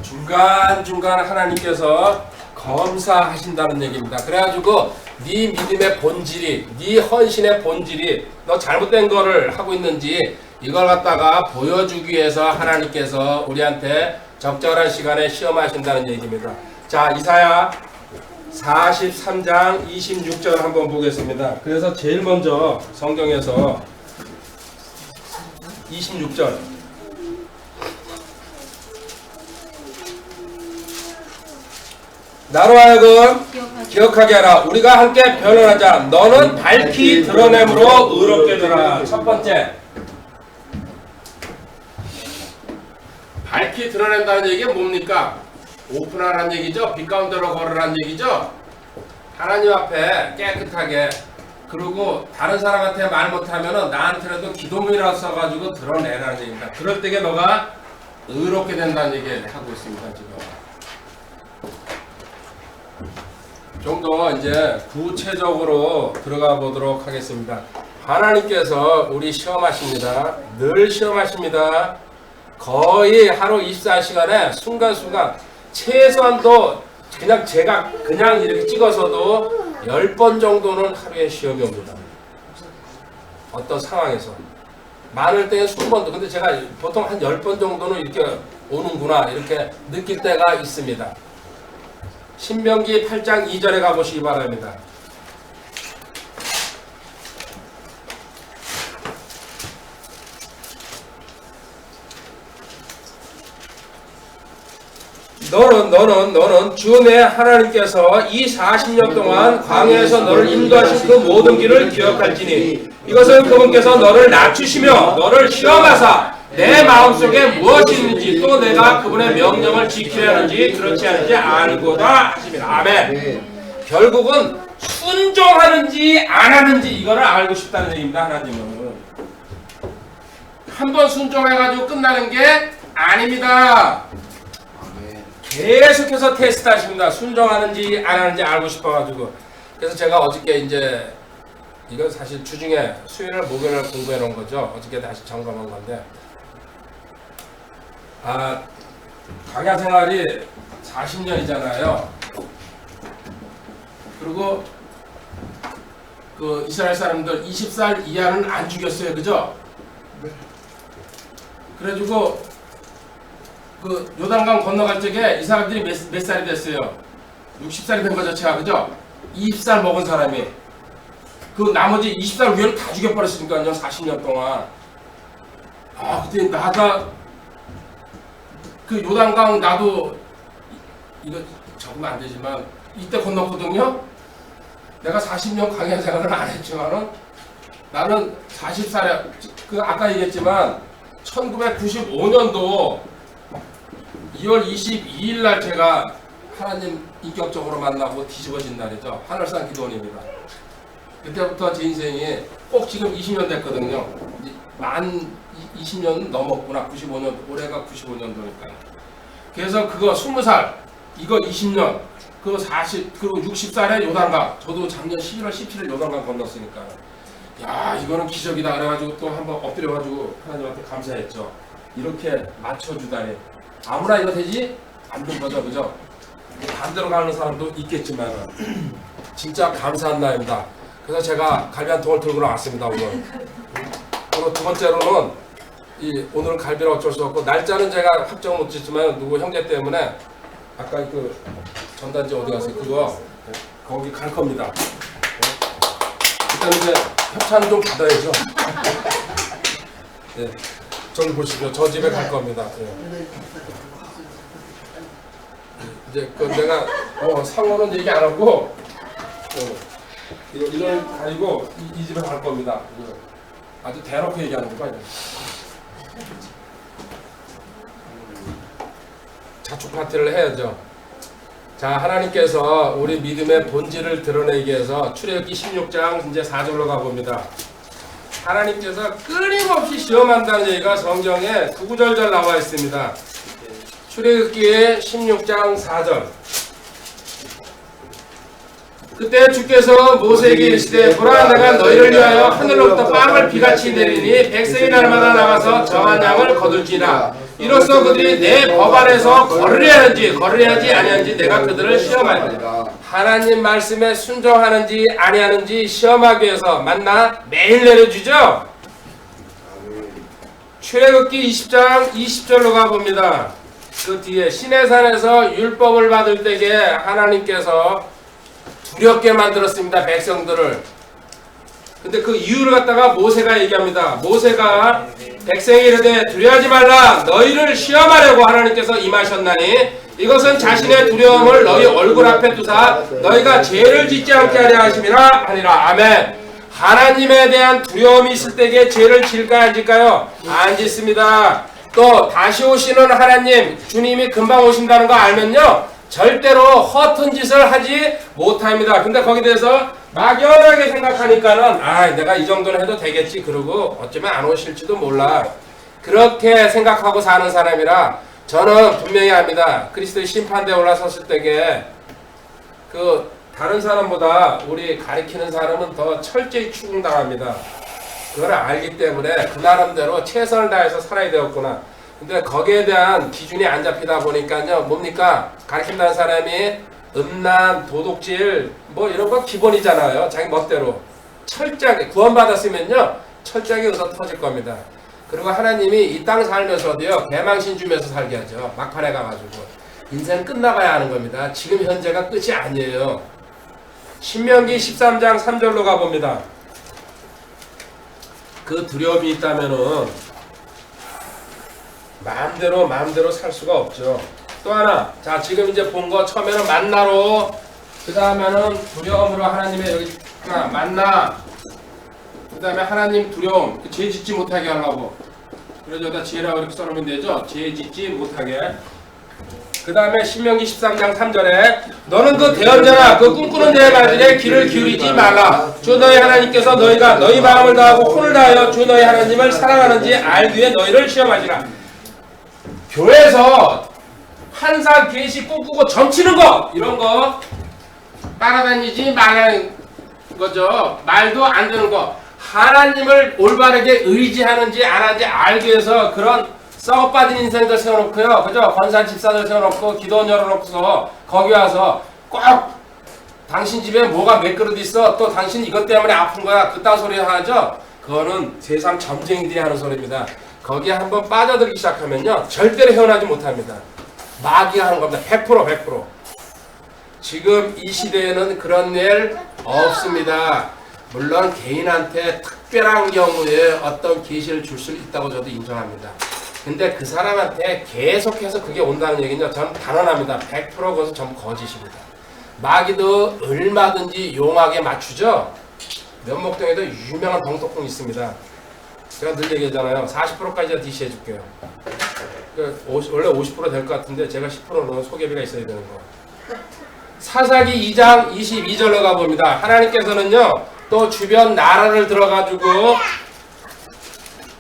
중간중간 하나님께서 검사하신다는 얘기입니다. 그래가지고 네 믿음의 본질이 네 헌신의 본질이 너 잘못된 거를 하고 있는지 이걸 갖다가 보여주기 위해서 하나님께서 우리한테 적절한 시간에 시험하신다는 얘기입니다. 자 이사야 43장 26절 한번 보겠습니다. 그래서 제일 먼저 성경에서 26절 나로 하여금 기억하게 하라. 우리가 함께 변론하자. 너는 밝히 드러냄으로 의롭게 되라. 첫 번째 밝히 드러낸다는 얘기가 뭡니까? 오픈하라는 얘기죠. 빛 가운데로 걸으라는 얘기죠. 하나님 앞에 깨끗하게 그리고 다른 사람한테 말 못하면은 나한테라도 기도문이라도 써가지고 드러내라는 얘기입니다. 그럴 때게 너가 의롭게 된다는 얘기 하고 있습니다. 지금 좀 더 이제 구체적으로 들어가 보도록 하겠습니다. 하나님께서 우리 시험하십니다. 늘 시험하십니다. 거의 하루 24시간에 순간순간 최소한도 그냥 제가 그냥 이렇게 찍어서도 10번 정도는 하루에 시험이 옵니다. 어떤 상황에서 많을 때는 20번도 근데 제가 보통 한 10번 정도는 이렇게 오는구나 이렇게 느낄 때가 있습니다. 신명기 8장 2절에 가보시기 바랍니다. 너는 주 내 하나님께서 이 40년 동안 광야에서 너를 인도하신 그 모든 길을 기억할지니 이것은 그분께서 너를 낮추시며 너를 시험하사 내 마음속에 무엇이 있는지 또 내가 그분의 명령을 지켜야 하는지 그렇지 않은지 알고다 하십니다. 아멘. 결국은 순종하는지 안 하는지 이거를 알고 싶다는 얘기입니다. 하나님은 한번 순종해가지고 끝나는 게 아닙니다. 계속해서 테스트 하십니다. 순종하는지 안 하는지 알고 싶어가지고. 그래서 제가 어저께 이제 이건 사실 주중에 수요일 목요일 공부해 놓은 거죠. 어저께 다시 점검한 건데 광야 생활이 40년이잖아요. 그리고 그 이스라엘 사람들 20살 이하는 안 죽였어요. 그죠? 그래가지고 그 요단강 건너갈 적에 이 사람들이 몇 살이 됐어요? 60살이 된 거죠, 제가. 그죠? 20살 먹은 사람이 그 나머지 20살 위를 다 죽여버렸으니까요. 40년 동안. 그때 나다 그 요단강 나도 이거 적으면 안 되지만 이때 건넜거든요. 내가 40년 광야 생활을 안 했지만은 나는 40살에 그 아까 얘기했지만 1995년도 2월 22일 날 제가 하나님 인격적으로 만나고 뒤집어진 날이죠. 하늘산 기도원입니다. 그때부터 제 인생이 꼭 지금 20년 됐거든요. 만 20년 넘었구나. 95년, 올해가 95년도니까. 그래서 그거 20살, 이거 20년, 그거 40, 그리고 60살에 요단강. 저도 작년 11월 17일 요단강 건넜으니까. 야, 이거는 기적이다. 그래가지고 또 한번 엎드려가지고 하나님한테 감사했죠. 이렇게 맞춰주다니. 아무나 이거 되지? 안 된 거죠, 그죠? 반대로 가는 사람도 있겠지만 진짜 감사한 날입니다. 그래서 제가 갈비 한 통을 들고 나왔습니다 오늘. 그리고 두 번째로는 오늘 갈비는 어쩔 수 없고 날짜는 제가 확정 못 짓지만 누구 형제 때문에 아까 그 전단지 어디 갔어요? 그거 거기 갈 겁니다. 일단 이제 협찬 좀 받아야죠. 네, 저기 보시죠. 저 집에 갈 겁니다. 네. 이제 그 내가 상호는 얘기 안 하고 이런 아니고 이 집에 갈 겁니다. 아주 대놓고 얘기하는 거 아니에요. 자축 파티를 해야죠. 자, 하나님께서 우리 믿음의 본질을 드러내기 위해서 출애굽기 16장 이제 4절로 가봅니다. 하나님께서 끊임없이 시험한다는 얘기가 성경에 구구절절 나와 있습니다. 출애굽기 16장 4절. 그때 주께서 모세에게 이르시되 보라 내가 너희를 위하여 하늘로부터 빵을 비같이 내리니 백성이 날마다 나가서 정한 양을 거둘지라. 이로써 그들이 내 법 안에서 걸으려 하는지 걸으려지 아니하는지 내가 그들을 시험하리라. 하나님 말씀에 순종하는지 아니하는지 시험하기 위해서 만나 매일 내려주죠. 출애굽기 20장 20절로 가봅니다. 그 뒤에 시내산에서 율법을 받을 때에 하나님께서 두렵게 만들었습니다. 백성들을. 근데 그 이유를 갖다가 모세가 얘기합니다. 모세가 백성이 이르되 두려워하지 말라 너희를 시험하려고 하나님께서 임하셨나니 이것은 자신의 두려움을 너희 얼굴 앞에 두사 너희가 죄를 짓지 않게 하려 하심이라 하니라. 아멘. 하나님에 대한 두려움이 있을 때에 죄를 질까요 안 질까요? 안 짓습니다. 또 다시 오시는 하나님 주님이 금방 오신다는 거 알면요 절대로 허튼 짓을 하지 못합니다. 근데 거기에 대해서 막연하게 생각하니까는 내가 이 정도는 해도 되겠지 그러고 어쩌면 안 오실지도 몰라 그렇게 생각하고 사는 사람이라 저는 분명히 압니다. 그리스도의 심판대에 올라섰을 때에 그 다른 사람보다 우리 가리키는 사람은 더 철저히 추궁당합니다. 그걸 알기 때문에 그 나름대로 최선을 다해서 살아야 되었구나. 근데 거기에 대한 기준이 안 잡히다 보니까요 뭡니까? 가르친다는 사람이 음란, 도둑질 뭐 이런 거 기본이잖아요. 자기 멋대로 철저하게 구원받았으면요 철저하게 웃어 터질 겁니다. 그리고 하나님이 이 땅 살면서도요 개망신 주면서 살게 하죠. 막판에 가가지고 인생 끝나가야 하는 겁니다. 지금 현재가 끝이 아니에요. 신명기 13장 3절로 가봅니다. 그 두려움이 있다면은 마음대로 살 수가 없죠. 또 하나, 자 지금 이제 본 거 처음에는 만나로, 그 다음에는 두려움으로 하나님의 여기 하나 만나, 그 다음에 하나님 두려움, 죄 짓지 못하게 하려고. 그래서 여기다 죄라고 이렇게 써놓으면 되죠. 죄 짓지 못하게. 그 다음에 신명기 13장 3절에 너는 그 대언자나 그 꿈꾸는 자의 말들에 귀를 기울이지 말라. 주 너희 하나님께서 너희가 너희 마음을 다하고 혼을 다하여 주 너희 하나님을 사랑하는지 알기 위해 너희를 시험하시라. 교회에서 환상, 계시, 꿈꾸고 점치는 거 이런 거 따라다니지 말라는 거죠. 말도 안 되는 거. 하나님을 올바르게 의지하는지 안 하는지 알기 위해서 그런 썩어빠진 인생들 세워놓고요. 그죠? 권사 집사들 세워놓고 기도원 열어놓고서 거기 와서 꼭 당신 집에 뭐가 몇 그릇 있어. 또 당신 이것 때문에 아픈 거야. 그딴 소리 하죠? 그거는 세상 점쟁이들이 하는 소리입니다. 거기에 한번 빠져들기 시작하면요. 절대로 헤어나지 못합니다. 마귀가 하는 겁니다. 100%. 지금 이 시대에는 그런 일 없습니다. 물론 개인한테 특별한 경우에 어떤 계시를 줄 수 있다고 저도 인정합니다. 근데 그 사람한테 계속해서 그게 온다는 얘기는요. 저는 단언합니다. 100% 그것은 전부 거짓입니다. 마귀도 얼마든지 용하게 맞추죠. 면목동에도 유명한 덩떡궁이 있습니다. 제가 늘 얘기하잖아요. 40%까지 DC해 줄게요. 원래 50% 될 것 같은데 제가 10%는 소개비가 있어야 되는 거. 사사기 2장 22절로 가봅니다. 하나님께서는요. 또 주변 나라를 들어가지고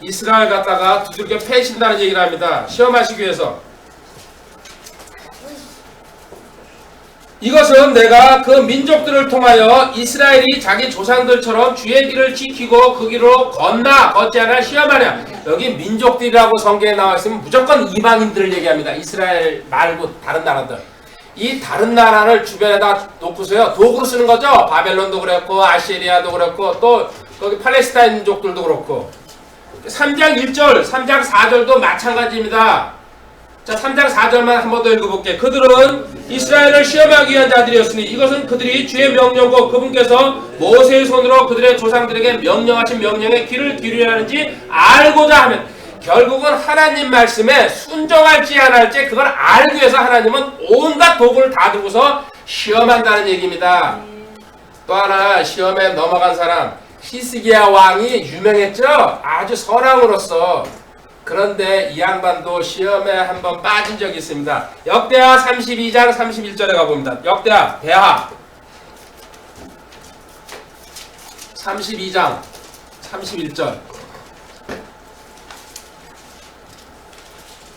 이스라엘 갖다가 두들겨 패신다는 얘기를 합니다. 시험하시기 위해서. 이것은 내가 그 민족들을 통하여 이스라엘이 자기 조상들처럼 주의 길을 지키고 그 길로 걷지 않아 시험하냐. 여기 민족들이라고 성경에 나와 있으면 무조건 이방인들을 얘기합니다. 이스라엘 말고 다른 나라들. 이 다른 나라를 주변에다 놓고서요 도구로 쓰는 거죠. 바벨론도 그랬고 아시리아도 그랬고 또 거기 팔레스타인 민족들도 그렇고. 3장 1절 3장 4절도 마찬가지입니다. 자, 3장 4절만 한 번 더 읽어볼게. 그들은 이스라엘을 시험하기 위한 자들이었으니 이것은 그들이 주의 명령고 그분께서 모세의 손으로 그들의 조상들에게 명령하신 명령에 귀를 기울여야 하는지 알고자 하면, 결국은 하나님 말씀에 순종할지 안 할지 그걸 알기 위해서 하나님은 온갖 도구를 다 두고서 시험한다는 얘기입니다. 또 하나 시험에 넘어간 사람, 히스기야 왕이 유명했죠. 아주 선왕으로서. 그런데 이 양반도 시험에 한번 빠진 적이 있습니다. 역대하 32장 31절에 가봅니다. 역대하 대하 32장 31절.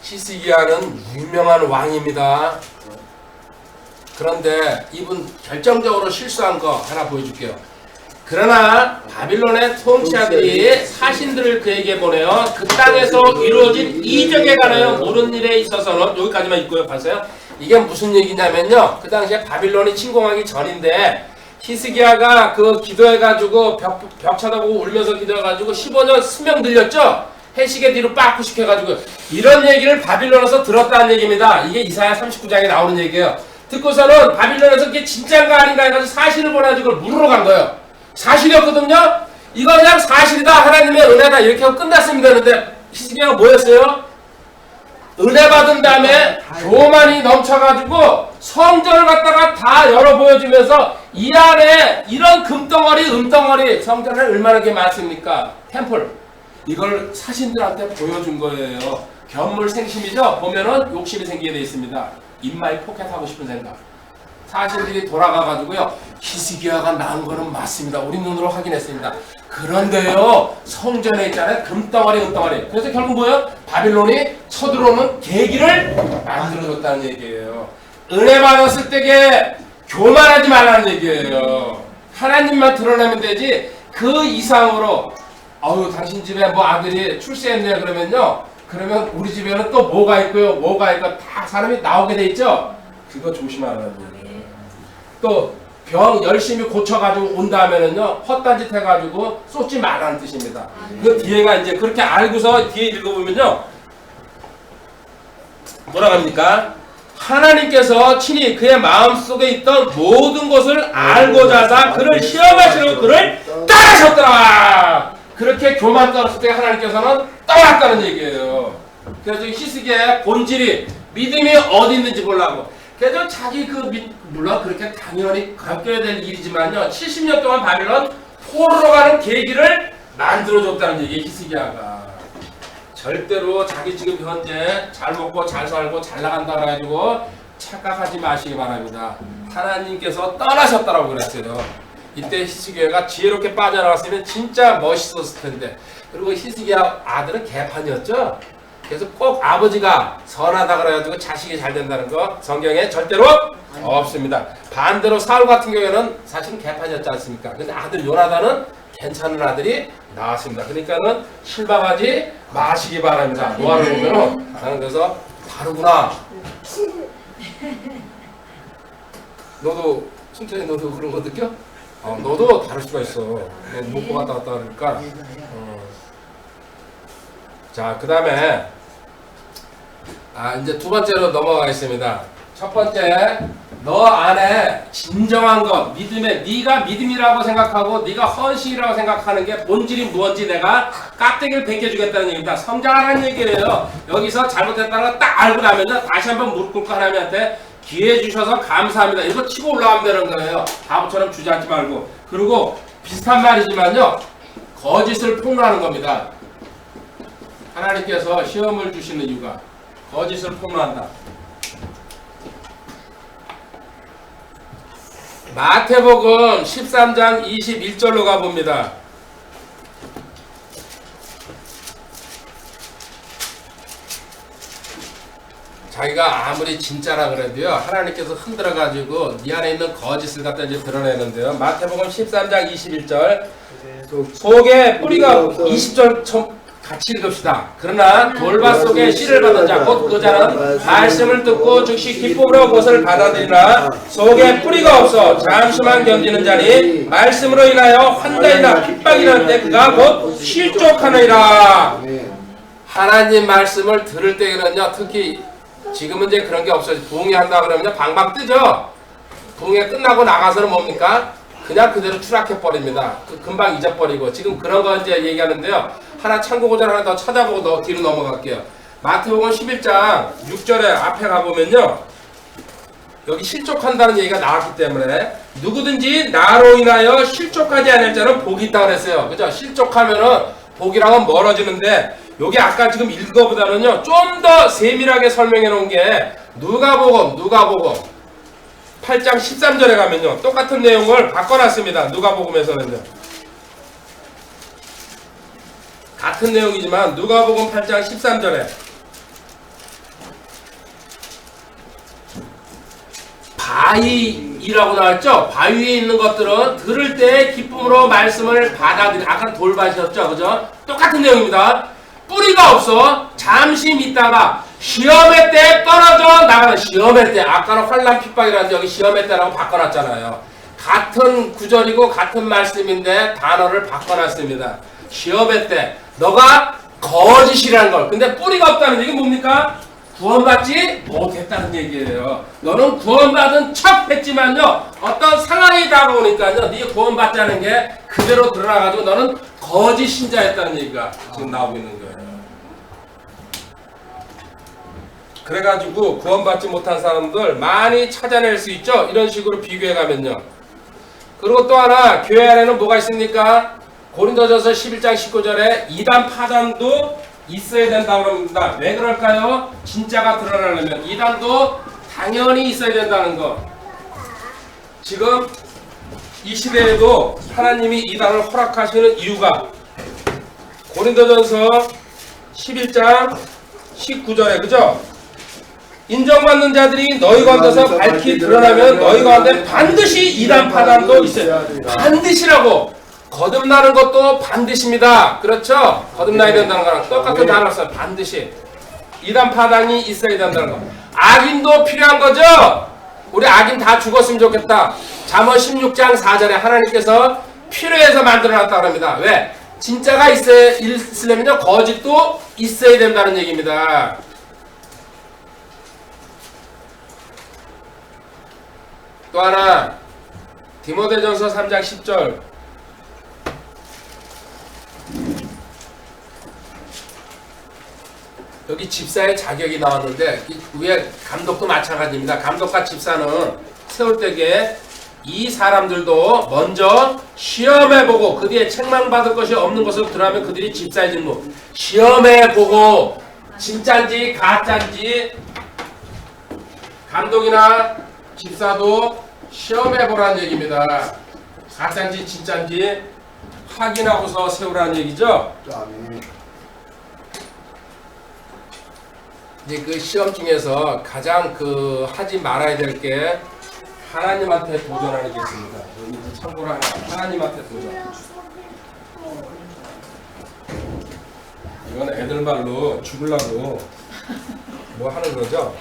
히스기야는 유명한 왕입니다. 그런데 이분 결정적으로 실수한 거 하나 보여줄게요. 그러나 바빌론의 통치자들이 사신들을 그에게 보내어 그 땅에서 이루어진 이적에 관하여 모든 일에 있어서는, 여기까지만 있고요. 봤어요? 이게 무슨 얘기냐면요, 그 당시에 바빌론이 침공하기 전인데 히스기야가 그 기도해가지고 벽 쳐다보고 울면서 기도해가지고 15년 수명 늘렸죠. 해시계 뒤로 빡 후식해가지고 이런 얘기를 바빌론에서 들었다는 얘기입니다. 이게 이사야 39장에 나오는 얘기예요. 듣고서는 바빌론에서 그게 진짜인가 아닌가 해가지고 사실을 보내가지고 그걸 물으러 간 거예요. 사실이었거든요. 이거 그냥 사실이다, 하나님의 은혜다, 이렇게 하고 끝났으면 되는데 히스기야가 뭐였어요? 은혜 받은 다음에 교만이 넘쳐가지고 성전을 갖다가 다 열어 보여주면서 이 안에 이런 금덩어리 은덩어리, 성전에 얼마나 게 많습니까? 템플, 이걸 사신들한테 보여준 거예요. 견물생심이죠. 보면은 욕심이 생기게 돼 있습니다. 입마이 포켓하고 싶은 생각. 사신들이 돌아가가지고요, 히스기야가 낳은 거는 맞습니다. 우리 눈으로 확인했습니다. 그런데요, 성전에 있잖아요, 금덩어리 은덩어리. 그래서 결국 뭐예요? 바빌론이 쳐들어오는 계기를 만들어줬다는 얘기예요. 은혜 받았을 때게 교만하지 말라는 얘기예요. 하나님만 드러내면 되지, 그 이상으로 어우 당신 집에 뭐 아들이 출세했네 그러면요, 그러면 우리 집에는 또 뭐가 있고요, 뭐가 있고 다 사람이 나오게 돼 있죠. 그거 조심하라는 얘기예요. 또 병 열심히 고쳐가지고 온다 하면은요, 헛단짓 해가지고 쏟지 말라는 뜻입니다. 그 뒤에가 이제 그렇게 알고서 뒤에 읽어보면요, 뭐라고 합니까? 하나님께서 친히 그의 마음속에 있던 모든 것을 알고자 하사 그를 시험하시려고 그를 따르셨더라. 그렇게 교만 떨었을 때 하나님께서는 떠났다는 얘기예요. 그래서 히스기야의 본질이, 믿음이 어디 있는지 보려고. 그래서 자기 물론 그렇게 당연히 겪어야 될 일이지만요, 70년 동안 바빌론 포로로 가는 계기를 만들어줬다는 얘기예요. 히스기야가 절대로 자기 지금 현재 잘 먹고 잘 살고 잘 나간다 그래가지고 착각하지 마시기 바랍니다. 하나님께서 떠나셨다라고 그랬어요. 이때 히스기야가 지혜롭게 빠져나왔으면 진짜 멋있었을 텐데. 그리고 히스기야 아들은 개판이었죠. 그래서 꼭 아버지가 선하다 그래가지고 자식이 잘 된다는 거 성경에 절대로 없습니다. 반대로 사울 같은 경우에는 사실은 개판이었지 않습니까? 근데 아들 요나단은 괜찮은 아들이 나왔습니다. 그러니까는 실망하지 마시기 바랍니다. 노아를 보면은 나는 그래서 다르구나. 너도 승철이 너도 그런 거 느껴? 너도 다를 수가 있어. 먹고 갔다 갔다 그러니까. 자, 그 다음에 이제 두 번째로 넘어가겠습니다. 첫 번째, 너 안에 진정한 것, 믿음에, 네가 믿음이라고 생각하고 네가 헌신이라고 생각하는 게 본질이 무엇인지 내가 깍대기를 벗겨주겠다는 얘기입니다. 성장하라는 얘기예요. 여기서 잘못했다는 걸 딱 알고 나면은 다시 한번 무릎 꿇고 하나님한테 기회 주셔서 감사합니다, 이거 치고 올라가면 되는 거예요. 바보처럼 주저앉지 말고. 그리고 비슷한 말이지만요, 거짓을 폭로하는 겁니다. 하나님께서 시험을 주시는 이유가 거짓을 폭로한다. 마태복음 13장 21절로 가봅니다. 자기가 아무리 진짜라 그래도요 하나님께서 흔들어가지고 네 안에 있는 거짓을 갖다 이제 드러내는데요. 마태복음 13장 21절 속에 뿌리가 20절 같이 읽읍시다. 그러나 돌밭 속에 씨를 받은 자 곧 그 자는 말씀을 듣고 즉시 기쁨으로 그것을 받아들이나 속에 뿌리가 없어 잠시만 견디는 자니 말씀으로 인하여 환난이나 핍박이 날 때 그가 곧 실족하느니라. 하나님 말씀을 들을 때에는요 특히 지금은 이제 그런 게 없어요. 부흥회 한다 그러면 방방 뜨죠. 부흥회 끝나고 나가서는 뭡니까? 그냥 그대로 추락해 버립니다. 금방 잊어버리고 지금 그런 거 이제 얘기하는데요. 하나 참고 구절 하나 더 찾아보고 뒤로 넘어갈게요. 마태복음 11장 6절에 앞에 가보면요. 여기 실족한다는 얘기가 나왔기 때문에 누구든지 나로 인하여 실족하지 않을 자는 복이 있다고 그랬어요. 그죠? 실족하면은 복이랑은 멀어지는데 여기 아까 지금 읽은 거보다는요 좀 더 세밀하게 설명해 놓은 게 누가복음 8장 13절에 가면요 똑같은 내용을 바꿔놨습니다. 누가복음에서는요 같은 내용이지만 누가복음 8장 13절에 바위라고 나왔죠? 바위에 있는 것들은 들을 때 기쁨으로 말씀을 받아들이 아까 돌밭이었죠? 그죠? 똑같은 내용입니다. 뿌리가 없어 잠시 믿다가 시험의 때 떨어져 나가는 시험의 때 아까는 환난 핍박이라는데 여기 시험의 때라고 바꿔놨잖아요. 같은 구절이고 같은 말씀인데 단어를 바꿔놨습니다. 시험의 때 너가 거짓이라는 걸 근데 뿌리가 없다는 얘기 뭡니까? 구원받지 못했다는 얘기예요. 너는 구원받은 척 했지만요 어떤 상황이 다가오니까요 네 구원받자는 게 그대로 드러나가지고 너는 거짓 신자였다는 얘기가 지금 나오고 있는 거예요. 그래가지고 구원받지 못한 사람들 많이 찾아낼 수 있죠. 이런 식으로 비교해가면요. 그리고 또 하나 교회 안에는 뭐가 있습니까? 고린도전서 11장 19절에 이단 파단도 있어야 된다고 합니다. 왜 그럴까요? 진짜가 드러나려면 이단도 당연히 있어야 된다는 거. 지금 이 시대에도 하나님이 이단을 허락하시는 이유가 고린도전서 11장 19절에 그죠? 인정받는 자들이 너희 가운데서 밝히 드러나면 너희 가운데 반드시 이단 파단도 있어요. 반드시라고. 거듭나는 것도 반드시입니다. 그렇죠? 거듭나야 된다는 거랑 똑같은 단어를 써요. 반드시. 이단 파단이 있어야 된다는 거. 악인도 필요한 거죠? 우리 악인 다 죽었으면 좋겠다. 잠언 16장 4절에 하나님께서 필요해서 만들어놨다고 합니다. 왜? 진짜가 있으려면요 거짓도 있어야 된다는 얘기입니다. 또 하나 디모데전서 3장 10절 여기 집사의 자격이 나왔는데 위에 감독도 마찬가지입니다. 감독과 집사는 세울 때에 이 사람들도 먼저 시험해보고 그 뒤에 책망받을 것이 없는 것으로 드러나면 그들이 집사의 직무 시험해보고 진짜인지 가짜인지 감독이나 집사도 시험해보라는 얘기입니다. 가짜인지 진짜인지 확인하고서 세우라는 얘기죠. 이제 그 시험 중에서 가장 하지 말아야 될 게 하나님한테 도전하는 게 있습니다. 여기 참고로 하나님한테 도전. 이건 애들 말로 죽으려고 뭐 하는 거죠.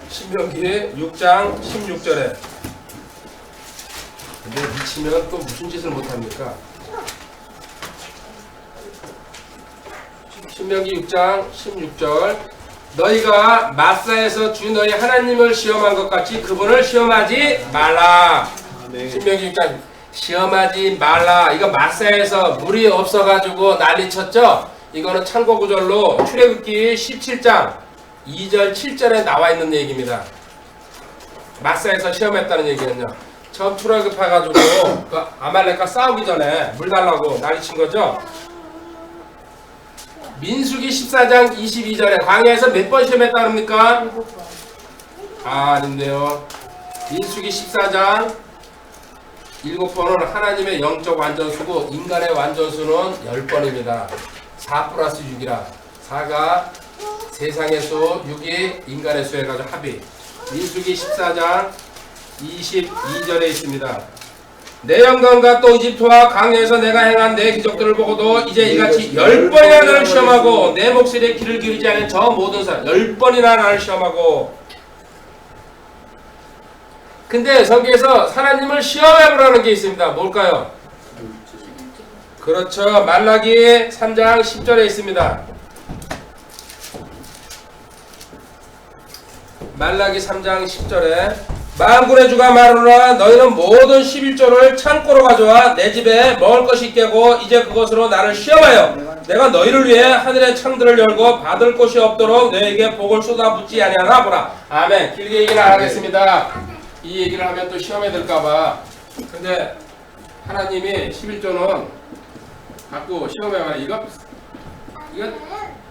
신명기 6장 16절에 근데 미치면 또 무슨 짓을 못합니까? 신명기 6장 16절 너희가 마사에서 주 너희 하나님을 시험한 것 같이 그분을 시험하지 말라. 신명기 6장 시험하지 말라. 이거 마사에서 물이 없어가지고 난리쳤죠? 이거는 참고구절로 출애굽기 17장 2절 7절에 나와 있는 얘기입니다. 마사에서 시험했다는 얘기는요. 처음 출애굽해가지고 그 아말렉과 싸우기 전에 물 달라고 난리친 거죠. 민수기 14장 22절에 광야에서 몇 번 시험했다 합니까? 아닌데요. 민수기 14장 7번은 하나님의 영적 완전수고 인간의 완전수는 10번입니다. 4 플러스 6이라 4가 세상의 수 6이 인간의 수 해가지고 합이. 민수기 14장 22절에 있습니다. 내 영광과 또 이집트와 강야에서 내가 행한 내 기적들을 보고도 이제 이같이 10번이나 나를 시험하고 내 목소리에 귀를 기울이지 않은 저 모든 사람 10번이나 나를 시험하고. 근데 성경에서 하나님을 시험해보라는 게 있습니다. 뭘까요? 그렇죠. 말라기 3장 10절에 있습니다. 말라기 3장 10절에 만군의 주가 말하노라 너희는 모든 11조를 창고로 가져와 내 집에 먹을 것이 있게고 이제 그것으로 나를 시험하여 내가 너희를 위해 하늘의 창들을 열고 받을 곳이 없도록 너희에게 복을 쏟아붓지 아니하나 보라. 아멘. 길게 얘기는 안 하겠습니다. 이 얘기를 하면 또 시험에 들까봐. 근데 하나님이 11조는 갖고 시험에 와요. 이거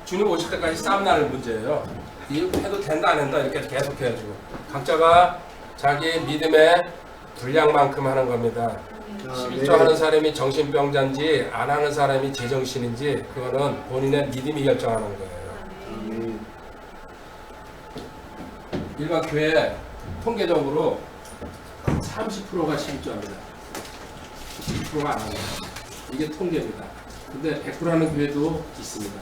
주님 오실 때까지 싸움 나는 문제예요. 이거 해도 된다 안 된다 이렇게 계속 해가지고 각자가 자기 믿음의 분량만큼 하는 겁니다. 11조 하는 사람이 정신병자인지 안 하는 사람이 제정신인지 그거는 본인의 믿음이 결정하는 거예요. 일반 교회 통계적으로 30%가 11조합니다. 10%가 안 합니다. 이게 통계입니다. 근데 100% 하는 교회도 있습니다.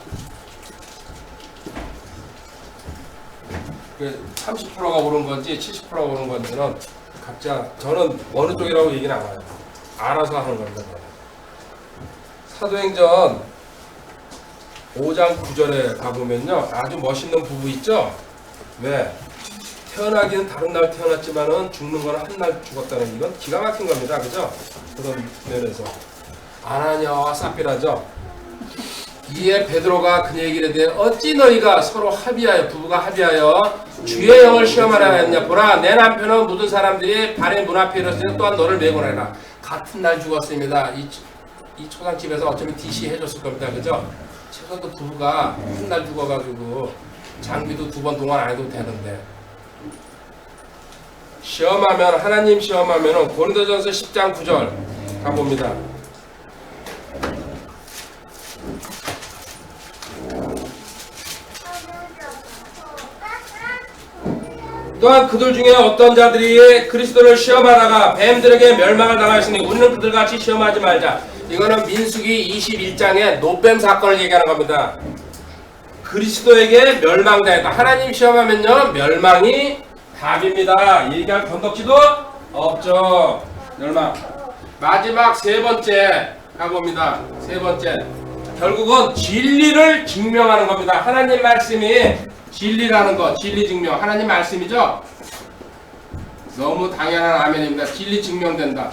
30%가 오른 건지 70%가 오른 건지는 각자 저는 어느 쪽이라고 얘기는 안 해요. 알아서 하는 겁니다. 사도행전 5장 9절에 가보면요. 아주 멋있는 부부 있죠? 왜? 태어나기는 다른 날 태어났지만은 죽는 건 한 날 죽었다는 이건 기가 막힌 겁니다. 그죠? 그런 면에서. 아나니아와 삽비라죠? 이에 베드로가 그 얘기를 했는데 어찌 너희가 서로 합의하여 부부가 합의하여 주의 영을 시험하라 했냐. 보라 내 남편은 모든 사람들이 발의 문 앞에 일었으니 또한 너를 메고 나라. 같은 날 죽었습니다. 이 초상집에서 어쩌면 DC 해줬을 겁니다. 그죠? 최소한 부부가 한 날 죽어가지고 장비도 2번 동안 안 해도 되는데 시험하면 하나님 시험하면은 고린도전서 10장 9절 가봅니다. 또한 그들 중에 어떤 자들이 그리스도를 시험하다가 뱀들에게 멸망을 당하였으니 우리는 그들같이 시험하지 말자. 이거는 민수기 21장의 노뱀 사건을 얘기하는 겁니다. 그리스도에게 멸망당했다. 하나님 시험하면요 멸망이 답입니다. 얘기할 건덕지도 없죠. 멸망. 마지막 세 번째 가봅니다. 세 번째 결국은 진리를 증명하는 겁니다. 하나님 말씀이 진리라는 거, 진리 증명. 하나님 말씀이죠? 너무 당연한 아멘입니다. 진리 증명된다.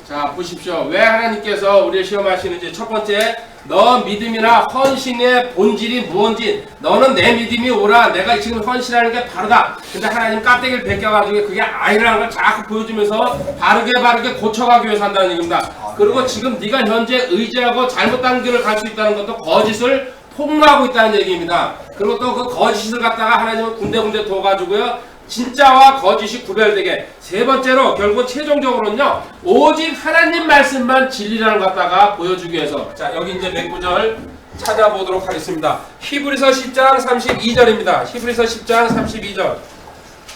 자, 보십시오. 왜 하나님께서 우리를 시험하시는지. 첫 번째, 너 믿음이나 헌신의 본질이 무언지. 너는 내 믿음이 옳아. 내가 지금 헌신하는 게 바르다. 근데 하나님 깍대기를 벗겨가지고 그게 아니라는 걸 자꾸 보여주면서 바르게 고쳐가기 위해서 한다는 얘기입니다. 그리고 지금 네가 현재 의지하고 잘못된 길을 갈 수 있다는 것도 거짓을 폭로하고 있다는 얘기입니다. 그리고 또 그 거짓을 갖다가 하나님은 군데군데 둬가지고요 진짜와 거짓이 구별되게. 세 번째로 결국 최종적으로는요 오직 하나님 말씀만 진리라는 것 갖다가 보여주기 위해서. 자, 여기 이제 몇 구절 찾아보도록 하겠습니다. 히브리서 10장 32절입니다. 히브리서 10장 32절.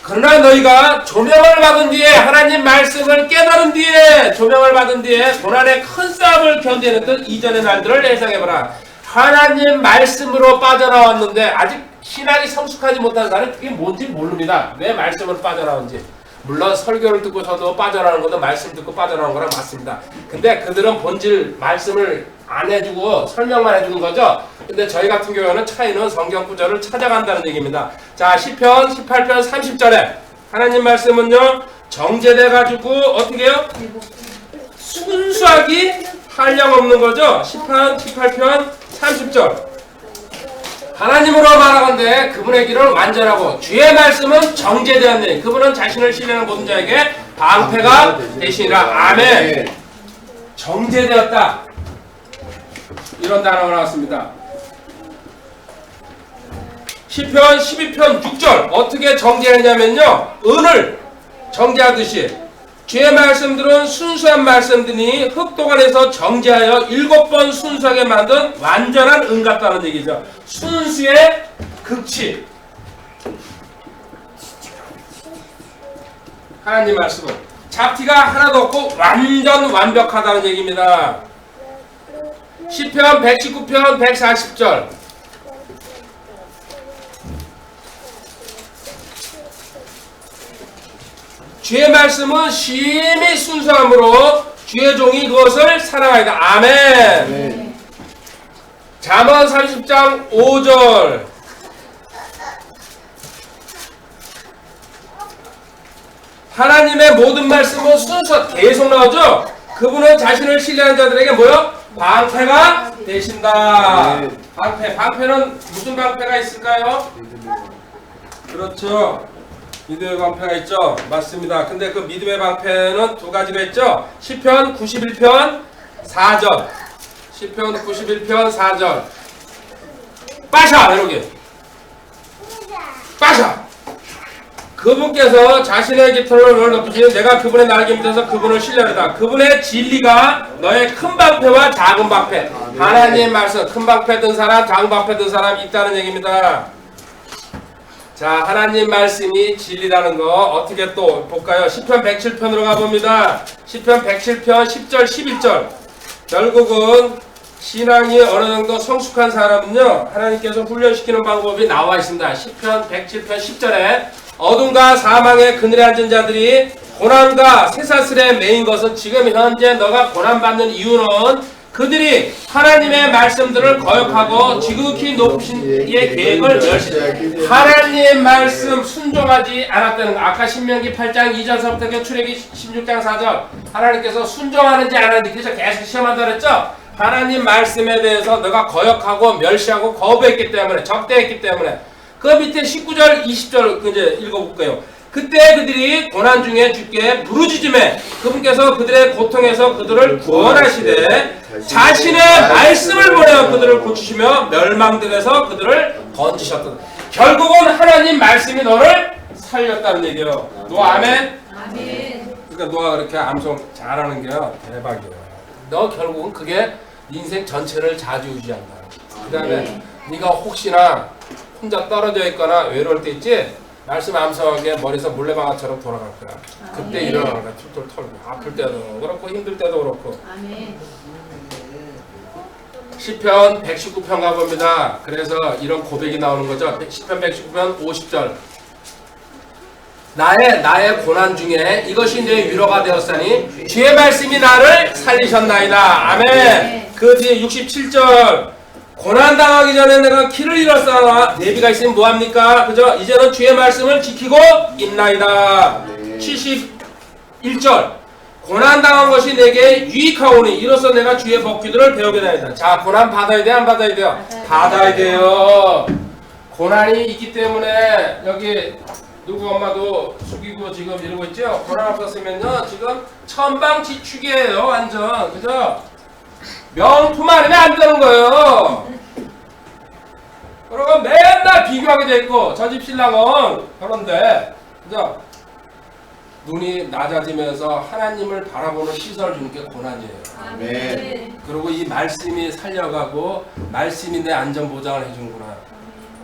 그러나 너희가 조명을 받은 뒤에 하나님 말씀을 깨달은 뒤에 조명을 받은 뒤에 고난의 큰 싸움을 견뎌냈던 이전의 날들을 예상해보라. 하나님 말씀으로 빠져나왔는데 아직 신앙이 성숙하지 못한 사람은 그게 뭔지 모릅니다. 왜 말씀으로 빠져나온지. 물론 설교를 듣고서도 빠져나오는 것도 말씀 듣고 빠져나오는 거랑 맞습니다. 근데 그들은 본질 말씀을 안 해주고 설명만 해주는 거죠. 근데 저희 같은 경우는 차이는 성경 구절을 찾아간다는 얘기입니다. 자, 시편 18편 30절에 하나님 말씀은요 정제돼 가지고 어떻게 해요? 순수하기 한량없는 거죠. 시편 18편 30절. 하나님으로 말하건대 그분의 길은 완전하고 주의 말씀은 정제되었네. 그분은 자신을 신뢰하는 모든 자에게 방패가 되시니라. 아멘. 정제되었다. 이런 단어가 나왔습니다. 시편 12편 6절 어떻게 정제하냐면요 은을 정제하듯이 주의 말씀들은 순수한 말씀들이 흙도관에서 정제하여 7번 순수하게 만든 완전한 은 같다는 얘기죠. 순수의 극치. 하나님 말씀은 잡티가 하나도 없고 완전 완벽하다는 얘기입니다. 시편 119편 140절. 주의 말씀은 심히 순수함으로 주의 종이 그것을 사랑하리다. 아멘. 잠언 30장 5절. 하나님의 모든 말씀은 순수, 계속 나오죠? 그분은 자신을 신뢰하는 자들에게 뭐요? 방패가 되신다. 방패는 무슨 방패가 있을까요? 그렇죠. 믿음의 방패가 있죠. 맞습니다. 근데 그 믿음의 방패는 두 가지가 있죠. 시편 91편 4절. 시편 91편 4절. 빠샤! 이렇게. 빠샤! 그분께서 자신의 깃털을 높이시는 내가 그분의 날개 밑에서 그분을 신뢰하다. 그분의 진리가 너의 큰 방패와 작은 방패. 하나님 말씀, 큰 방패 든 사람, 작은 방패 든 사람 있다는 얘기입니다. 자, 하나님 말씀이 진리라는 거 어떻게 또 볼까요? 시편 107편으로 가봅니다. 시편 107편 10절 11절. 결국은 신앙이 어느 정도 성숙한 사람은요, 하나님께서 훈련시키는 방법이 나와 있습니다. 시편 107편 10절에 어둠과 사망의 그늘에 앉은 자들이 고난과 쇠사슬에 매인 것은 지금 현재 너가 고난받는 이유는 그들이 하나님의 말씀들을 거역하고 지극히 높으신 이의 계획을 멸시. 하나님의 말씀 순종하지 않았다는 거. 아까 신명기 8장 2절서부터 출애기 16장 4절. 하나님께서 순종하는지 안 하는지 그래서 계속 시험한다 그랬죠. 하나님 말씀에 대해서 너가 거역하고 멸시하고 거부했기 때문에, 적대했기 때문에. 그 밑에 19절 20절 이제 읽어볼게요. 그때 그들이 고난 중에 주께 부르짖음에 그분께서 그들의 고통에서 그들을 구원하시되 자신의 말씀을 보내어 그들을 고치시며 멸망들에서 그들을 건지셨다. 결국은 하나님 말씀이 너를 살렸다는 얘기예요. 노아 아멘? 아멘. 그러니까 노아가 그렇게 암송 잘하는 게 대박이에요. 너 결국은 그게 인생 전체를 좌지우지한다. 그 다음에 네가 혹시나 혼자 떨어져 있거나 외로울 때 있지? 말씀 암송하게 머리에서 물레방아처럼 돌아갈 거야. 그때 일어나는 거야. 툴툴 털고. 아플 때도 그렇고 힘들 때도 그렇고. 시편 119편 가봅니다. 그래서 이런 고백이 나오는 거죠. 시편 119편 50절. 나의 고난 중에 이것이 내 위로가 되었으니 주의 말씀이 나를 살리셨나이다. 아멘. 그 뒤에 67절. 고난 당하기 전에 내가 길을 잃었으나 내비가 있으면 뭐합니까? 그죠? 이제는 주의 말씀을 지키고 있나이다. 71절. 고난 당한 것이 내게 유익하오니 이로써 내가 주의 법규들을 배우게 되나이다. 자, 고난 받아야 돼, 안 받아야 돼요? 받아야 돼요. 고난이 있기 때문에 여기 누구 엄마도 숙이고 지금 이러고 있죠? 고난 없었으면요 지금 천방지축이에요. 완전. 그죠? 명품 아니면 안 되는 거예요. 그리고 맨날 비교하게 돼 있고 저 집 신랑은 그런데 그죠? 눈이 낮아지면서 하나님을 바라보는 시선을 주는 게 고난이에요. 아멘. 그리고 이 말씀이 살려가고 말씀이 내 안전 보장을 해주는구나.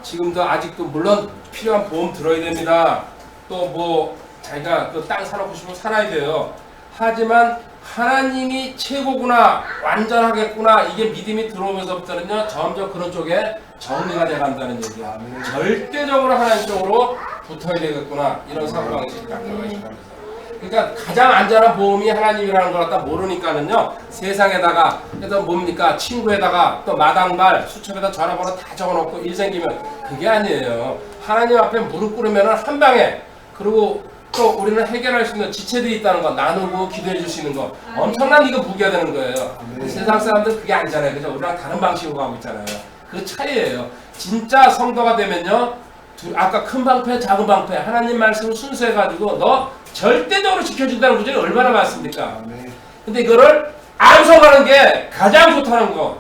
지금도 아직도 물론 필요한 보험 들어야 됩니다. 또 뭐 자기가 그 땅 사놓고 싶으면 살아야 돼요. 하지만 하나님이 최고구나, 완전하겠구나, 이게 믿음이 들어오면서부터는요 점점 그런 쪽에 정리가 돼간다는 얘기야. 절대적으로 하나님 쪽으로 붙어야 되겠구나, 이런 사고방식이 닦여가 있습니다. 그러니까 가장 안전한 보험이 하나님이라는 걸 갖다 모르니까는요 세상에다가 그래서 뭡니까 친구에다가 또 마당발 수첩에다 전화번호 다 적어놓고 일 생기면 그게 아니에요. 하나님 앞에 무릎 꿇으면은 한 방에. 그리고 또 우리는 해결할 수 있는 지체들이 있다는 거, 나누고 기도해 줄 수 있는 거, 엄청난 이거 무기가 되는 거예요. 세상 사람들 그게 아니잖아요. 그죠? 우리랑 다른 방식으로 가고 있잖아요. 그 차이예요. 진짜 성도가 되면요 아까 큰 방패, 작은 방패, 하나님 말씀을 순수해가지고 너 절대적으로 지켜준다는 구절이 얼마나 많습니까? 근데 이거를 암송하는 게 가장 좋다는 거.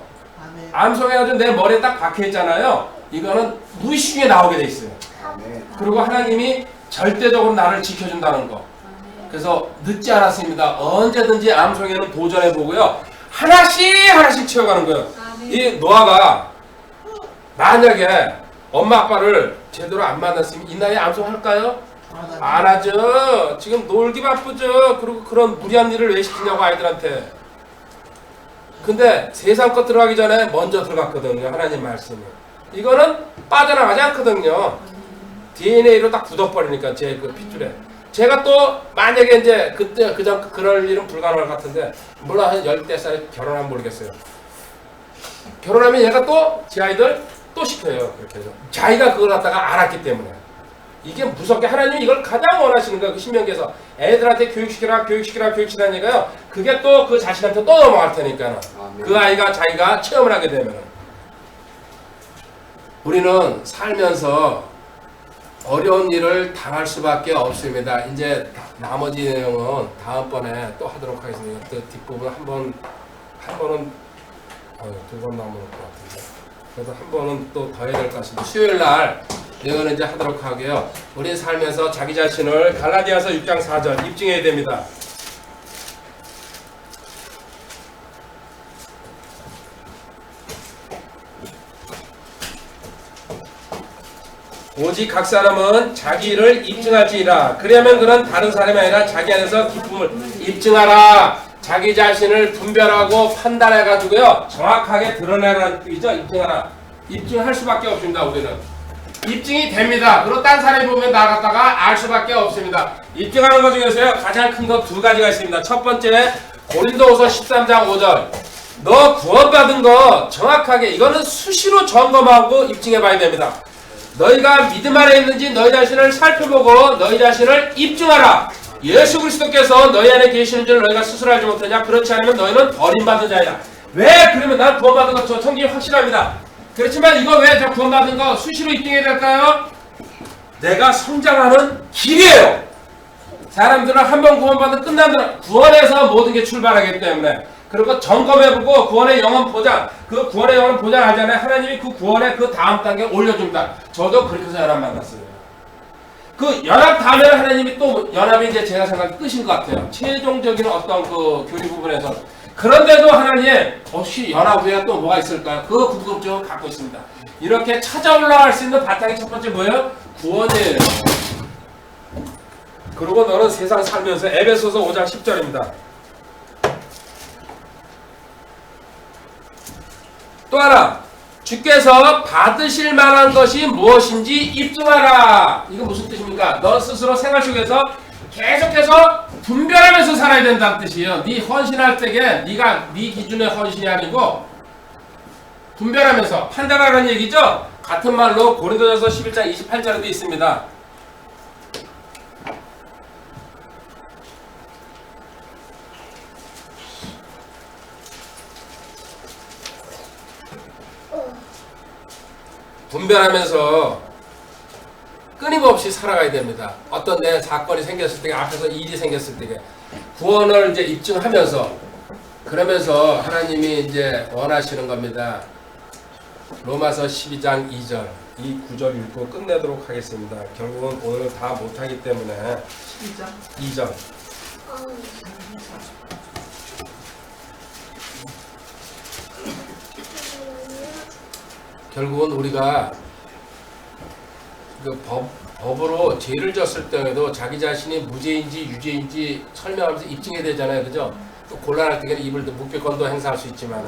암송해가지고 내 머리에 딱 박혀있잖아요. 이거는 무의식 중에 나오게 돼 있어요. 그리고 하나님이 절대적으로 나를 지켜준다는 거. 그래서 늦지 않았습니다. 언제든지 암송에는 도전해보고요. 하나씩 채워가는 거예요. 이 노아가 만약에 엄마 아빠를 제대로 안 만났으면 이 나이에 암송할까요? 안 하죠. 지금 놀기 바쁘죠. 그리고 그런 무리한 일을 왜 시키냐고 아이들한테. 근데 세상 것 들어가기 전에 먼저 들어갔거든요. 하나님 말씀이. 이거는 빠져나가지 않거든요. DNA로 딱 굳어버리니까 제 그 핏줄에. 제가 또 만약에 이제 그때 그럴 일은 불가능할 것 같은데 물론 한 10대살에 결혼하면 모르겠어요. 결혼하면 얘가 또 제 아이들 또 시켜요. 그렇게 해서 자기가 그걸 갖다가 알았기 때문에. 이게 무섭게 하나님이 이걸 가장 원하시는 거예요. 그 신명기에서 애들한테 교육시키라 교육시키라는 얘기가요. 그게 또 그 자신한테 또 넘어갈 테니까 그 아이가 자기가 체험을 하게 되면 우리는 살면서 어려운 일을 당할 수밖에 없습니다. 이제 나머지 내용은 다음번에 또 하도록 하겠습니다. 그 뒷부분 한 번은 두 번 남을 것 같은데 그래도 한 번은 또 더 해야 될 것 같습니다. 수요일 날 내용은 이제 하도록 하고요. 우리 살면서 자기 자신을 갈라디아서 6장 4절 입증해야 됩니다. 오직 각 사람은 자기 일을 입증할지니라. 그러면 그는 다른 사람이 아니라 자기 안에서 기쁨을 입증하라. 자기 자신을 분별하고 판단해가지고요. 정확하게 드러내라는 뜻이죠. 입증하라. 입증할 수밖에 없습니다. 우리는. 입증이 됩니다. 그리고 딴 사람이 보면 나갔다가 알 수밖에 없습니다. 입증하는 것 중에서요. 가장 큰 거 두 가지가 있습니다. 첫 번째 고린도후서 13장 5절. 너 구원받은 거 정확하게 이거는 수시로 점검하고 입증해 봐야 됩니다. 너희가 믿음 안에 있는지 너희 자신을 살펴보고 너희 자신을 입증하라. 예수 그리스도께서 너희 안에 계시는 줄 너희가 스스로 알지 못하냐? 그렇지 않으면 너희는 버림받은 자이다. 왜? 그러면 난 구원받은 거 저 성경이 확실합니다. 그렇지만 이거 왜 저 구원받은 거 수시로 입증해야 될까요? 내가 성장하는 길이에요. 사람들은 한 번 구원받으면 끝나면 구원에서 모든 게 출발하기 때문에 그리고 점검해보고 구원의 영원 보장, 그 구원의 영원 보장하잖아요. 하나님이 그 구원의 그 다음 단계에 올려줍니다. 저도 그렇게 해서 연합 만났어요. 그 연합 다음에는 하나님이 또 연합이 이제 제가 생각해 끝인 것 같아요. 최종적인 어떤 그 교리 부분에서. 그런데도 하나님 혹시 연합 후에 또 뭐가 있을까요? 그 궁금증을 갖고 있습니다. 이렇게 찾아 올라갈 수 있는 바탕이 첫 번째 뭐예요? 구원이에요. 그리고 너는 세상 살면서 에베소서 5장 10절입니다. 또 하나, 주께서 받으실 만한 것이 무엇인지 입증하라. 이거 무슨 뜻입니까? 너 스스로 생활 속에서 계속해서 분별하면서 살아야 된다는 뜻이에요. 네 헌신할 때에 네가 네 기준의 헌신이 아니고 분별하면서 판단하라는 얘기죠. 같은 말로 고린도전서 11장 28절에도 있습니다. 분별하면서 끊임없이 살아가야 됩니다. 어떤 내 사건이 생겼을 때, 앞에서 일이 생겼을 때 구원을 이제 입증하면서 그러면서 하나님이 이제 원하시는 겁니다. 로마서 12장 2절 이 구절 읽고 끝내도록 하겠습니다. 결국은 오늘 다 못하기 때문에 2장 2절 결국은 우리가 그 법으로 죄를 졌을 때에도 자기 자신이 무죄인지 유죄인지 설명하면서 입증해야 되잖아요. 그죠? 또 곤란할 때는 입을 묵비권도 행사할 수 있지만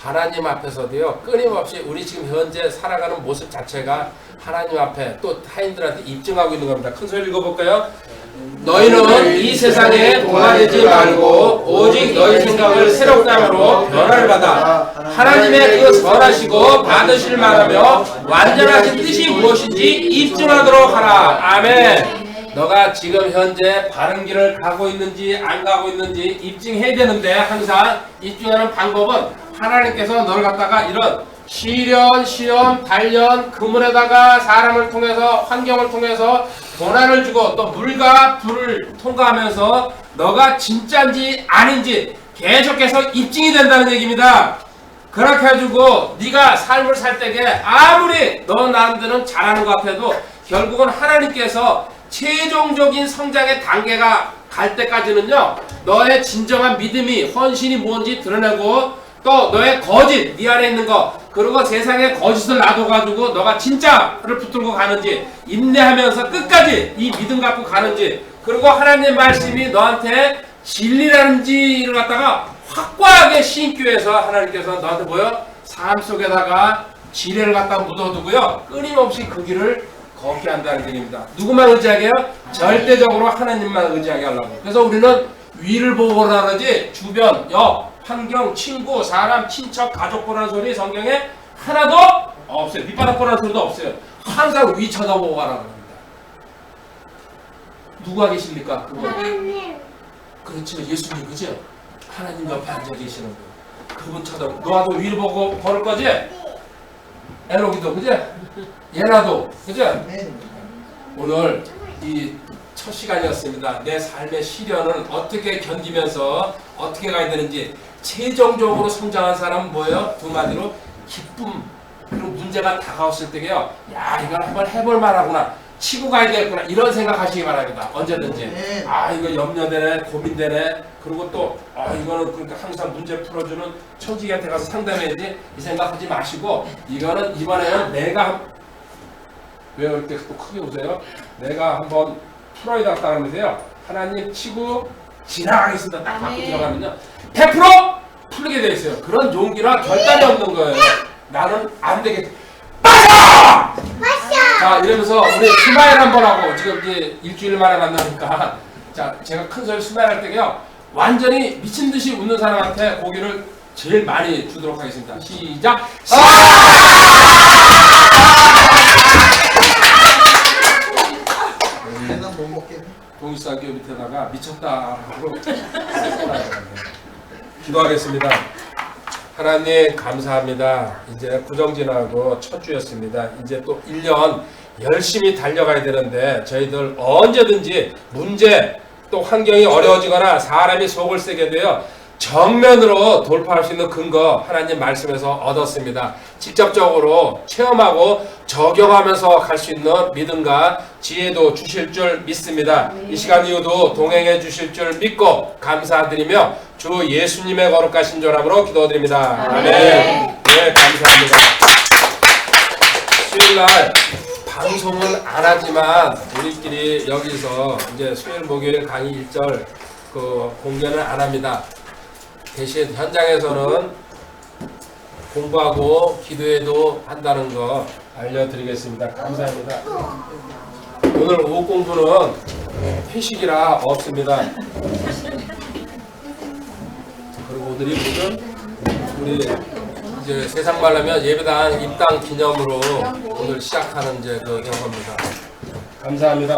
하나님 앞에서도요. 끊임없이 우리 지금 현재 살아가는 모습 자체가 하나님 앞에 또 타인들한테 입증하고 있는 겁니다. 큰 소리 읽어볼까요? 너희는 이 세상에 동화되지 말고 오직 너희 생각을 새롭게 함으로 변화를 받아 하나님의 그 선하시고 받으실 만하며 완전하신 뜻이 무엇인지 입증하도록 하라. 아멘. 너가 지금 현재 바른 길을 가고 있는지 안 가고 있는지 입증해야 되는데 항상 입증하는 방법은 하나님께서 너를 갖다가 이런 시련, 시험, 단련, 그물에다가 사람을 통해서 환경을 통해서 고난을 주고 또 물과 불을 통과하면서 너가 진짜인지 아닌지 계속해서 입증이 된다는 얘기입니다. 그렇게 해가지고 네가 삶을 살 때에 아무리 너 나름대로는 잘하는 것 같아도 결국은 하나님께서 최종적인 성장의 단계가 갈 때까지는요 너의 진정한 믿음이 헌신이 뭔지 드러내고 또 너의 거짓 네 안에 있는 거 그리고 세상에 거짓을 놔둬가지고 너가 진짜를 붙들고 가는지, 인내하면서 끝까지 이 믿음 갖고 가는지, 그리고 하나님 말씀이 너한테 진리라는지를 갖다가 확고하게 신기 위해서 하나님께서 너한테 뭐요? 삶 속에다가 지혜를 갖다 묻어두고요, 끊임없이 그 길을 걷게 한다는 얘기입니다. 누구만 의지하게 해요? 절대적으로 하나님만 의지하게 하려고. 그래서 우리는 위를 보고 그러지 주변, 옆, 환경, 친구, 사람, 친척, 가족 보라는 소리 성경에 하나도 없어요. 밑바닥 보라는 소리도 없어요. 항상 위 쳐다보고 가라고 합니다. 누가 계십니까? 그분. 그렇죠. 예수님, 그죠? 하나님 옆에 앉아 계시는 분. 그분 쳐다보고. 너도 위를 보고 걸을 거지? 에녹이도, 그죠? 예나도, 그죠? 오늘 이 첫 시간이었습니다. 내 삶의 시련을 어떻게 견디면서 어떻게 가야 되는지, 최종적으로 성장한 사람은 뭐예요? 두 마디로 기쁨. 그리고 문제가 다가왔을 때게요, 야, 이걸 한번 해볼 만하구나, 치고 가야 되겠구나, 이런 생각하시기 바랍니다. 언제든지. 아, 이거 염려되네, 고민되네. 그리고 또 이거는 그러니까 항상 문제 풀어주는 천지기한테 가서 상담해야지, 이 생각하지 마시고, 이거는 이번에는 내가, 왜 이렇게 또 크게 웃어요? 내가 한번 풀어야 되겠다 그러면서요, 하나님 치고 지나가겠습니다 딱 받고 들어가면요 100% 풀리게 돼 있어요. 그런 용기나 결단이 없는 거예요. 나는 안 되겠다. 빠져! 자, 이러면서 우리 스마일 한번 하고, 지금 이제 일주일 만에 만나니까, 자, 제가 큰 소리 스마일 할 때요, 완전히 미친 듯이 웃는 사람한테 고기를 제일 많이 주도록 하겠습니다. 시작! 동일산교 밑에다가 미쳤다 하고 기도하겠습니다. 하나님 감사합니다. 이제 구정 지나고 첫 주였습니다. 이제 또 1년 열심히 달려가야 되는데, 저희들 언제든지 문제, 또 환경이 어려워지거나 사람이 속을 쓰게 되어 정면으로 돌파할 수 있는 근거 하나님 말씀에서 얻었습니다. 직접적으로 체험하고 적용하면서 갈 수 있는 믿음과 지혜도 주실 줄 믿습니다. 이 시간 이후도 동행해 주실 줄 믿고 감사드리며 주 예수님의 거룩하신 전함으로 기도드립니다. 아멘. 네, 감사합니다. 수요일날 방송은 안 하지만 우리끼리 여기서 이제 수요일 목요일 강의 1절 그 공개는 안 합니다. 대신 현장에서는 공부하고 기도해도 한다는 거 알려드리겠습니다. 감사합니다. 오늘 오후 공부는 회식이라 없습니다. 그리고 오늘이 무슨 우리 이제 세상 말하면 예배당 입당 기념으로 오늘 시작하는 이제 그 경험입니다. 감사합니다.